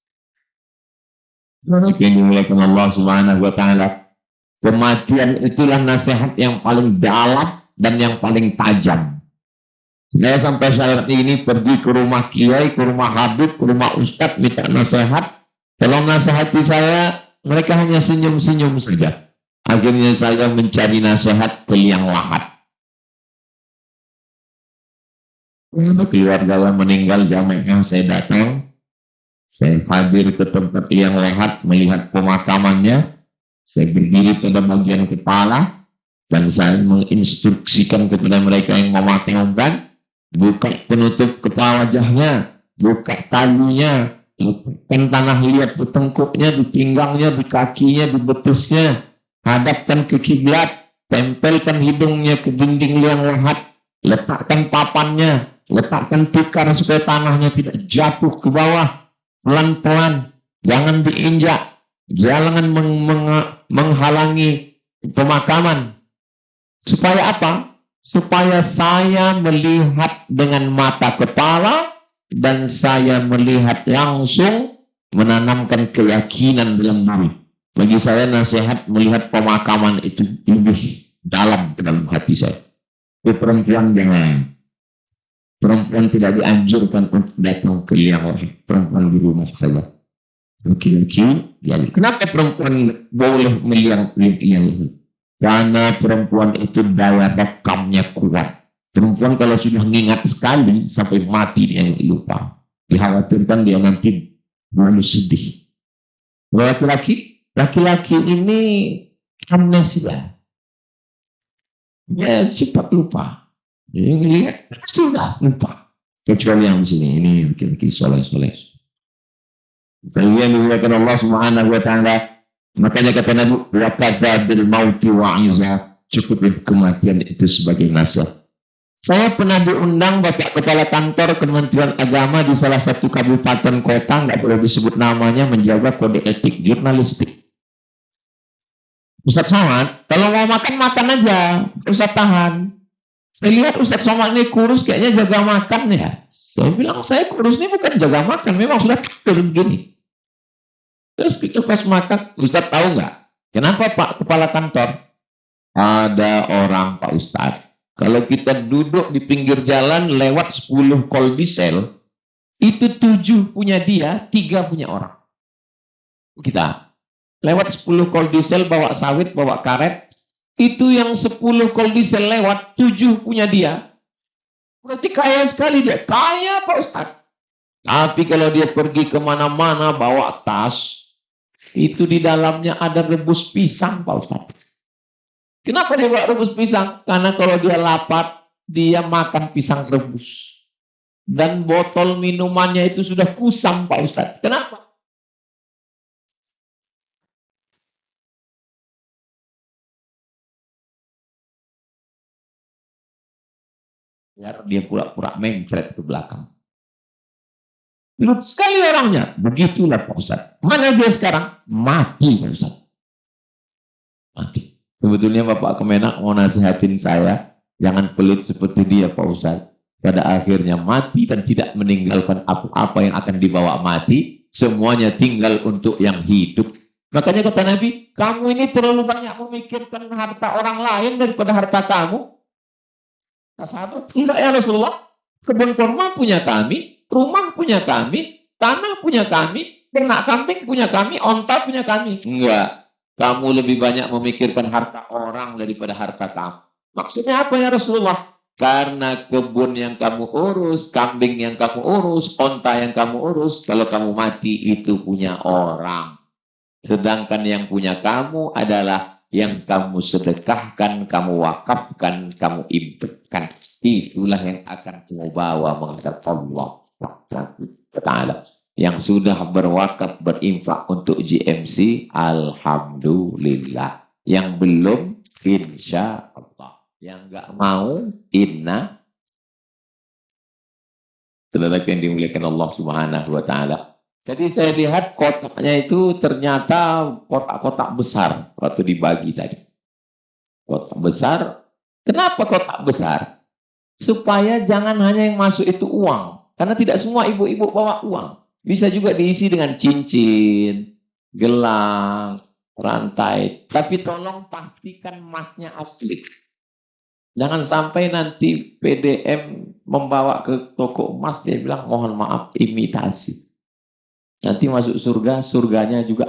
Yang dimuliakan Allah Subhanahu wa taala. Kematian itulah nasihat yang paling dalam dan yang paling tajam. Saya sampai saat ini pergi ke rumah kiai, ke rumah habib, ke rumah ustadz, minta nasihat. Tolong nasihati saya, mereka hanya senyum-senyum saja. Akhirnya saya mencari nasihat ke liang lahat. Keluarga yang meninggal jamaah saya datang. Saya hadir ke tempat liang lahat melihat pemakamannya. Saya berdiri pada bagian kepala dan saya menginstruksikan kepada mereka yang memakamkan, buka penutup kepala wajahnya, buka talinya, lepaskan tanah liat di tengkuknya, di pinggangnya, di kakinya, di betisnya, hadapkan ke kiblat, tempelkan hidungnya ke dinding liang lahat, letakkan papannya, letakkan tikar supaya tanahnya tidak jatuh ke bawah, pelan-pelan, jangan diinjak, jangan menghalangi pemakaman. Supaya apa? Supaya saya melihat dengan mata kepala dan saya melihat langsung menanamkan keyakinan dalam diri. Bagi saya nasihat melihat pemakaman itu lebih dalam ke dalam hati saya. Perempuan jangan. Perempuan tidak dianjurkan untuk datang ke liang lahat. Perempuan di rumah saja. Laki-laki, ya. Kenapa perempuan boleh meliang lahat? Karena perempuan itu daya rekamnya kuat. Perempuan kalau sudah mengingat sekali sampai mati dia lupa. Dikhawatirkan dia nanti terlalu sedih. Laki-laki ini amnesia. Ya cepat lupa. Jadi lihat sudah lupa. Kecuali yang di sini ini laki-laki soleh-soleh. Kalian dimuliakan Allah Subhanahu wa taala. Makanya kata Nabi, wa kafa bil mauti wa'iza. Cukup kematian itu sebagai nasihat. Saya pernah diundang Bapak Kepala Kantor Kementerian Agama di salah satu kabupaten kota, nggak boleh disebut namanya, menjaga kode etik jurnalistik. Ustadz Somad, kalau mau makan aja, Ustadz tahan. Saya lihat Ustadz Somad ini kurus, kayaknya jaga makan ya. Saya bilang, saya kurus ini bukan jaga makan, memang sudah begini. Terus kita pas makan, Ustadz tahu nggak? Kenapa Pak Kepala Kantor? Ada orang Pak Ustadz. Kalau kita duduk di pinggir jalan lewat 10 kol diesel, itu 7 punya dia, 3 punya orang. Kita lewat 10 kol diesel, bawa sawit, bawa karet, itu yang 10 kol diesel lewat, 7 punya dia. Berarti kaya sekali dia, kaya Pak Ustadz. Tapi kalau dia pergi kemana-mana bawa tas, itu di dalamnya ada rebus pisang Pak Ustadz. Kenapa dia bawa rebus pisang? Karena kalau dia lapar, dia makan pisang rebus. Dan botol minumannya itu sudah kusam Pak Ustadz. Kenapa? Biar dia pura-pura mencret ke belakang. Lut sekali orangnya. Begitulah Pak Ustadz. Mana dia sekarang? Mati Pak Ustadz. Mati. Sebetulnya Bapak Kemenak mau nasihatin saya, jangan pelit seperti dia Pak Ustadz. Pada akhirnya mati dan tidak meninggalkan apa-apa yang akan dibawa mati. Semuanya tinggal untuk yang hidup. Makanya kata Nabi, kamu ini terlalu banyak memikirkan harta orang lain daripada harta kamu. Sahabat, enggak ya Rasulullah. Kebun kurma punya kami, rumah punya kami, tanah punya kami, ternak kambing punya kami, onta punya kami. Enggak. Kamu lebih banyak memikirkan harta orang daripada harta kamu. Maksudnya apa ya Rasulullah? Karena kebun yang kamu urus, kambing yang kamu urus, onta yang kamu urus, kalau kamu mati itu punya orang. Sedangkan yang punya kamu adalah yang kamu sedekahkan, kamu wakafkan, kamu infakkan. Itulah yang akan kamu bawa menghadap Allah Ta'ala. Yang sudah berwakaf berinfak untuk GMC, alhamdulillah. Yang belum, insya Allah. Yang nggak mau, inna. Saudara yang dimuliakan Allah Subhanahu wa taala. Jadi saya lihat kotaknya itu ternyata kotak-kotak besar waktu dibagi tadi. Kotak besar. Kenapa kotak besar? Supaya jangan hanya yang masuk itu uang. Karena tidak semua ibu-ibu bawa uang. Bisa juga diisi dengan cincin, gelang, rantai. Tapi tolong pastikan emasnya asli. Jangan sampai nanti PDM membawa ke toko emas, dia bilang mohon maaf imitasi. Nanti masuk surga, surganya juga.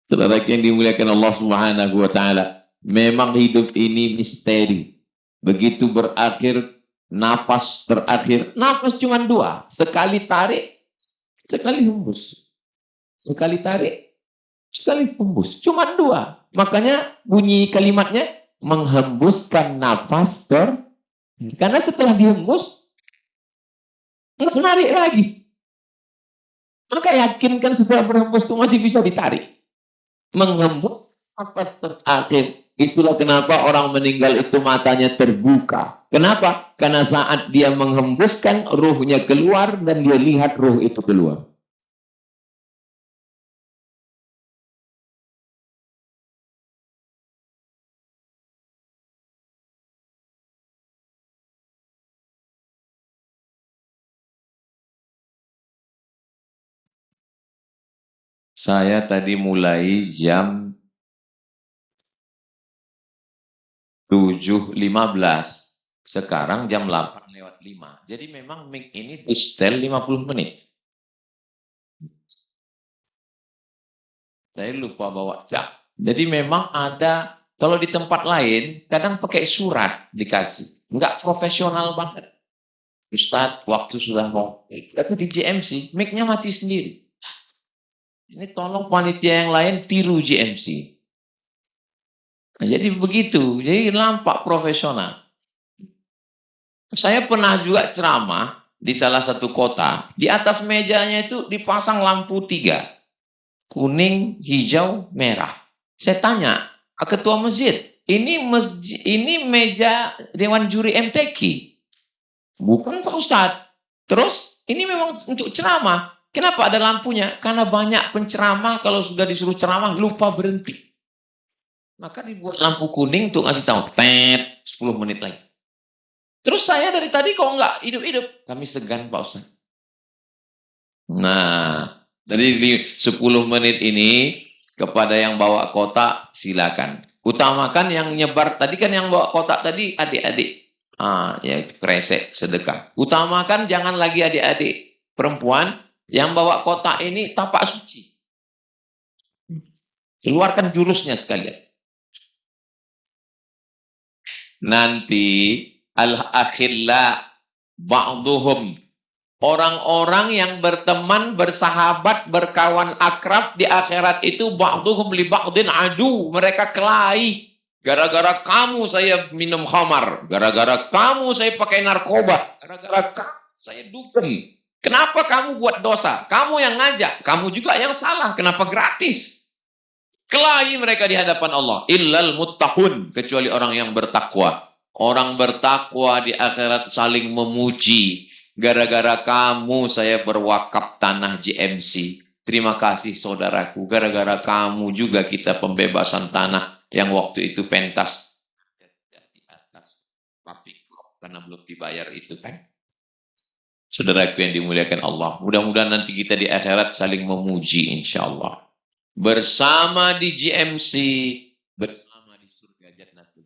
Saudara yang dimuliakan Allah Subhanahu wa taala, memang hidup ini misteri. Begitu berakhir, napas terakhir, napas cuma 2, sekali tarik, sekali hembus. Sekali tarik, sekali hembus, cuma 2. Makanya bunyi kalimatnya menghembuskan napas karena setelah dihembus nggak menarik lagi. Maka yakinkan setelah berhembus itu masih bisa ditarik. Menghembus napas terakhir. Itulah kenapa orang meninggal itu matanya terbuka. Kenapa? Karena saat dia menghembuskan, ruhnya keluar dan dia lihat ruh itu keluar. Saya tadi mulai jam 7.15. Sekarang jam 8:05. Jadi memang mic ini di setel 50 menit. Saya lupa bawa jam. Jadi memang ada, kalau di tempat lain, kadang pakai surat dikasih. Enggak profesional banget. Ustadz, waktu sudah mau. Tapi di GMC, mic-nya mati sendiri. Ini tolong panitia yang lain tiru GMC. Nah, jadi begitu, jadi nampak profesional. Saya pernah juga ceramah di salah satu kota. Di atas mejanya itu dipasang lampu 3. Kuning, hijau, merah. Saya tanya ke ketua masjid, ini meja Dewan Juri MTQ? Bukan Pak Ustadz. Terus ini memang untuk ceramah. Kenapa ada lampunya? Karena banyak penceramah kalau sudah disuruh ceramah lupa berhenti. Maka dibuat lampu kuning untuk ngasih tahu, 10 menit lagi. Terus saya dari tadi kok nggak hidup-hidup? Kami segan Pak Ustaz. Nah, dari 10 menit ini kepada yang bawa kotak silakan. Utamakan yang nyebar tadi kan yang bawa kotak tadi adik-adik. Ya kresek sedekah. Utamakan jangan lagi adik-adik perempuan yang bawa kotak ini tapak suci. Keluarkan jurusnya sekalian. Nanti al-akhilla ba'duhum, orang-orang yang berteman, bersahabat, berkawan akrab di akhirat itu ba'duhum li ba'din adu, mereka kelahi. Gara-gara kamu saya minum khamar, gara-gara kamu saya pakai narkoba, gara-gara kamu saya dukun. Kenapa kamu buat dosa? Kamu yang ngajak, kamu juga yang salah. Kenapa gratis? Kelahi mereka di hadapan Allah. Illal muttaqun, kecuali orang yang bertakwa. Orang bertakwa di akhirat saling memuji. Gara-gara kamu saya berwakaf tanah GMC. Terima kasih saudaraku. Gara-gara kamu juga kita pembebasan tanah yang waktu itu pentas di atas public karena belum dibayar itu kan. Saudaraku yang dimuliakan Allah. Mudah-mudahan nanti kita di akhirat saling memuji insya Allah. Bersama di GMC, bersama di surga Jannatul.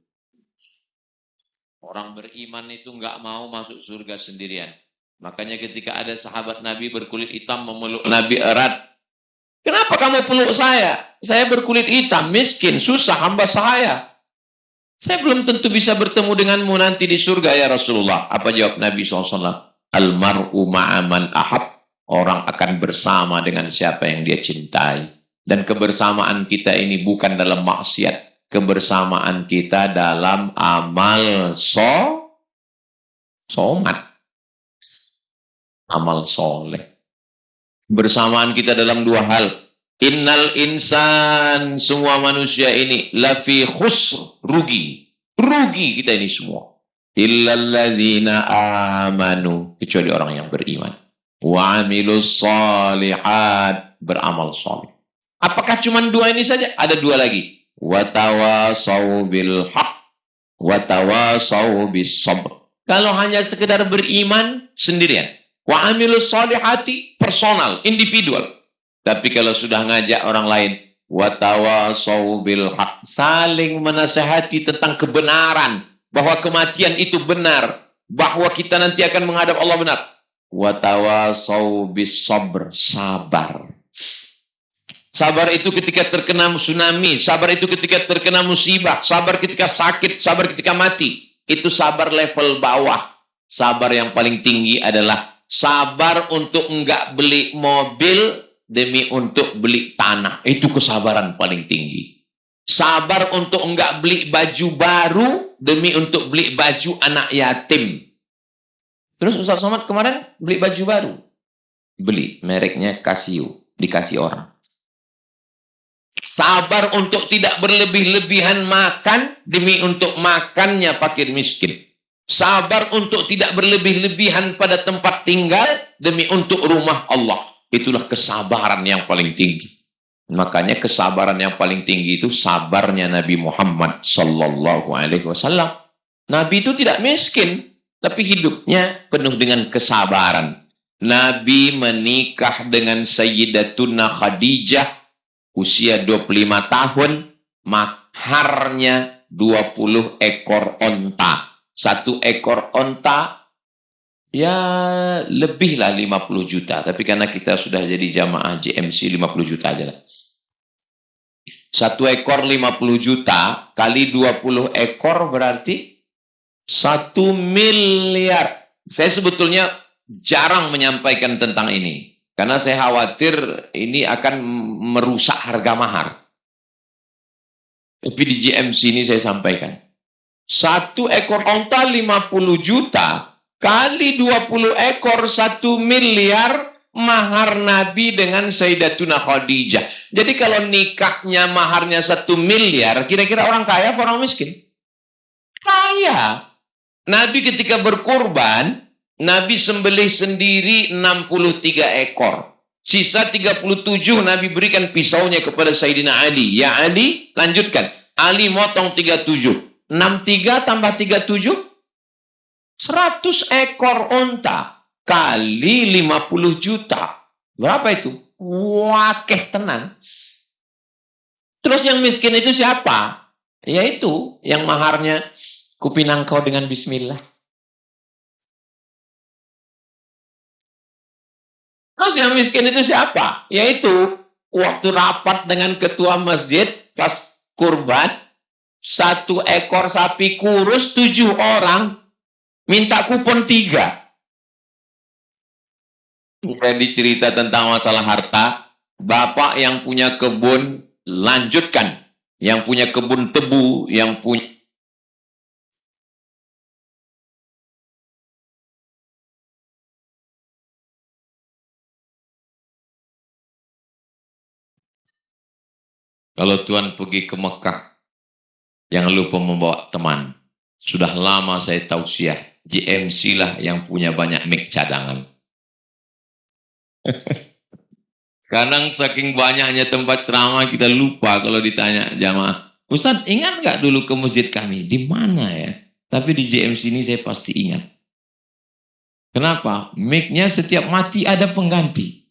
Orang beriman itu nggak mau masuk surga sendirian. Makanya ketika ada sahabat Nabi berkulit hitam memeluk Nabi erat. Kenapa kamu peluk saya? Saya berkulit hitam, miskin, susah, hamba saya. Saya belum tentu bisa bertemu denganmu nanti di surga ya Rasulullah. Apa jawab Nabi SAW? Almar'u ma'aman ahab. Orang akan bersama dengan siapa yang dia cintai. Dan kebersamaan kita ini bukan dalam maksiat. Kebersamaan kita dalam amal somat. Amal soleh. Bersamaan kita dalam 2 hal. Innal insan, semua manusia ini lafi khusr, rugi. Rugi kita ini semua. Illalladzina amanu, kecuali orang yang beriman. Wa amilus solihat, beramal soleh. Apakah cuma 2 ini saja? Ada 2 lagi. Wa tawasau bil haq, wa tawasau bis sabr. Kalau hanya sekedar beriman sendirian. Wa amilus solihati, personal, individual. Tapi kalau sudah ngajak orang lain, watawasau bil haq, saling menasehati tentang kebenaran, bahwa kematian itu benar, bahwa kita nanti akan menghadap Allah benar. Watawasau bis sabr, sabar. Sabar itu ketika terkena tsunami, sabar itu ketika terkena musibah, sabar ketika sakit, sabar ketika mati. Itu sabar level bawah. Sabar yang paling tinggi adalah sabar untuk enggak beli mobil demi untuk beli tanah. Itu kesabaran paling tinggi. Sabar untuk enggak beli baju baru demi untuk beli baju anak yatim. Terus Ustaz Somad kemarin beli baju baru. Beli, mereknya Casio, dikasih orang. Sabar untuk tidak berlebih-lebihan makan demi untuk makannya fakir miskin. Sabar untuk tidak berlebih-lebihan pada tempat tinggal demi untuk rumah Allah. Itulah kesabaran yang paling tinggi. Makanya kesabaran yang paling tinggi itu sabarnya Nabi Muhammad sallallahu alaihi wasallam. Nabi itu tidak miskin, tapi hidupnya penuh dengan kesabaran. Nabi menikah dengan Sayyidatuna Khadijah usia 25 tahun, maharnya 20 ekor onta. Satu ekor onta, ya lebih lah 50 juta. Tapi karena kita sudah jadi jamaah JMC, 50 juta aja lah. Satu ekor 50 juta, kali 20 ekor berarti 1 miliar. Saya sebetulnya jarang menyampaikan tentang ini. Karena saya khawatir ini akan merusak harga mahar. Tapi di GMC ini saya sampaikan. Satu ekor onta 50 juta, kali 20 ekor 1 miliar mahar Nabi dengan Sayyidatuna Khadijah. Jadi kalau nikahnya maharnya 1 miliar, kira-kira orang kaya apa orang miskin? Kaya. Nabi ketika berkorban, Nabi sembelih sendiri 63 ekor. Sisa 37 Nabi berikan pisaunya kepada Sayyidina Ali. Ya Ali, lanjutkan. Ali motong 37. 63 tambah 37? 100 ekor onta. Kali 50 juta. Berapa itu? Wakeh tenan. Terus yang miskin itu siapa? Yaitu yang maharnya kupinang kau dengan bismillah. Terus yang miskin itu siapa? Yaitu waktu rapat dengan ketua masjid pas kurban, 1 ekor sapi kurus 7 orang minta kupon 3. Jadi cerita tentang masalah harta, bapak yang punya kebun lanjutkan, yang punya kebun tebu, yang punya kalau Tuhan pergi ke Mekah, jangan lupa membawa teman. Sudah lama saya tausiah, GMC lah yang punya banyak mic cadangan. Kadang saking banyaknya tempat ceramah kita lupa kalau ditanya jamaah. Ustaz, ingat nggak dulu ke masjid kami? Di mana ya? Tapi di GMC ini saya pasti ingat. Kenapa? Mic-nya setiap mati ada pengganti.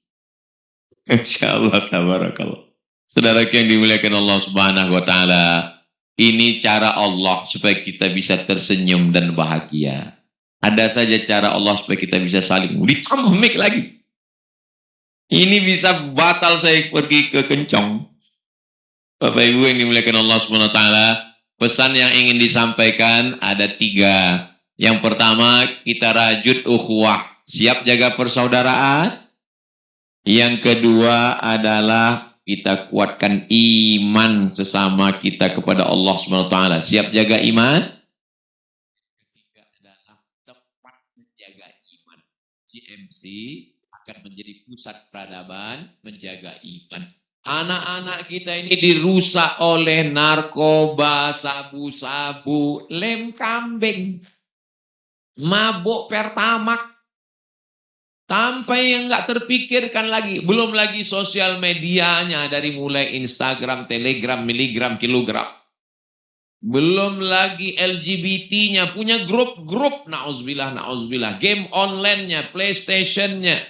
Insya Allah, tabarakallah. Saudara yang dimuliakan Allah Subhanahu wa taala, ini cara Allah supaya kita bisa tersenyum dan bahagia. Ada saja cara Allah supaya kita bisa saling ditambah mic lagi. Ini bisa batal saya pergi ke Kencong. Bapak Ibu yang dimuliakan Allah Subhanahu wa taala, pesan yang ingin disampaikan ada 3. Yang pertama, kita rajut ukhuwah, siap jaga persaudaraan. Yang kedua adalah kita kuatkan iman sesama kita kepada Allah Subhanahu wa taala. Siap jaga iman. Ketiga adalah tepat menjaga iman. GMC akan menjadi pusat peradaban menjaga iman. Anak-anak kita ini dirusak oleh narkoba, sabu-sabu, lem kambing, mabuk pertamak. Sampai yang nggak terpikirkan lagi. Belum lagi sosial medianya dari mulai Instagram, Telegram, miligram, kilogram. Belum lagi LGBT-nya. Punya grup-grup. Na'udzubillah, na'udzubillah. Game online-nya, PlayStation-nya.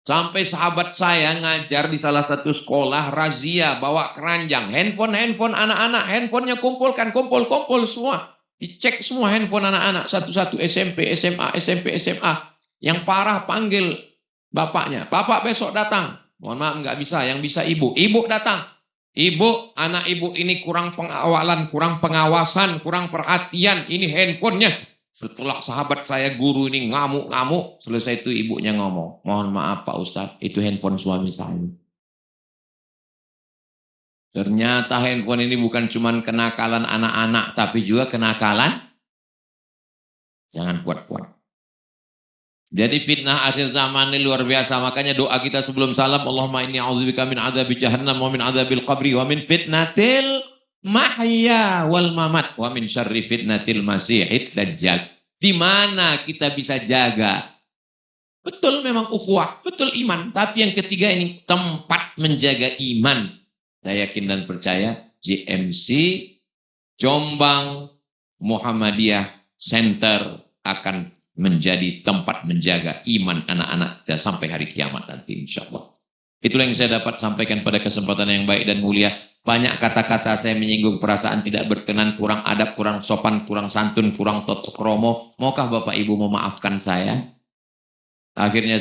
Sampai sahabat saya ngajar di salah satu sekolah, razia, bawa keranjang. Handphone anak-anak, handphonenya kumpulkan, kumpul semua. Dicek semua handphone anak-anak, satu-satu SMP, SMA, SMP, SMA. Yang parah panggil bapaknya. Bapak besok datang. Mohon maaf nggak bisa, yang bisa ibu. Ibu datang. Ibu, anak ibu ini kurang pengawalan, kurang pengawasan, kurang perhatian. Ini handphonenya. Setelah sahabat saya guru ini ngamuk-ngamuk, selesai itu ibunya ngomong, mohon maaf Pak Ustadz, itu handphone suami saya. Ternyata handphone ini bukan cuma kenakalan anak-anak, tapi juga kenakalan. Jangan kuat-kuat. Jadi fitnah akhir zaman ini luar biasa. Makanya doa kita sebelum salam, Allahumma inni a'udzubika min adzabi jahannam wa min adzabil qabri wa min fitnatil mahya wal mamat wa min syarri fitnatil masihid dajjal. Di mana kita bisa jaga? Betul memang ukhuwah, betul iman. Tapi yang ketiga ini tempat menjaga iman. Saya yakin dan percaya JMC Jombang Muhammadiyah Center akan menjadi tempat menjaga iman anak-anak dan sampai hari kiamat nanti insya Allah. Itulah yang saya dapat sampaikan pada kesempatan yang baik dan mulia. Banyak kata-kata saya menyinggung perasaan tidak berkenan, kurang adab, kurang sopan, kurang santun, kurang tata krama. Maukah Bapak Ibu memaafkan saya? Akhirnya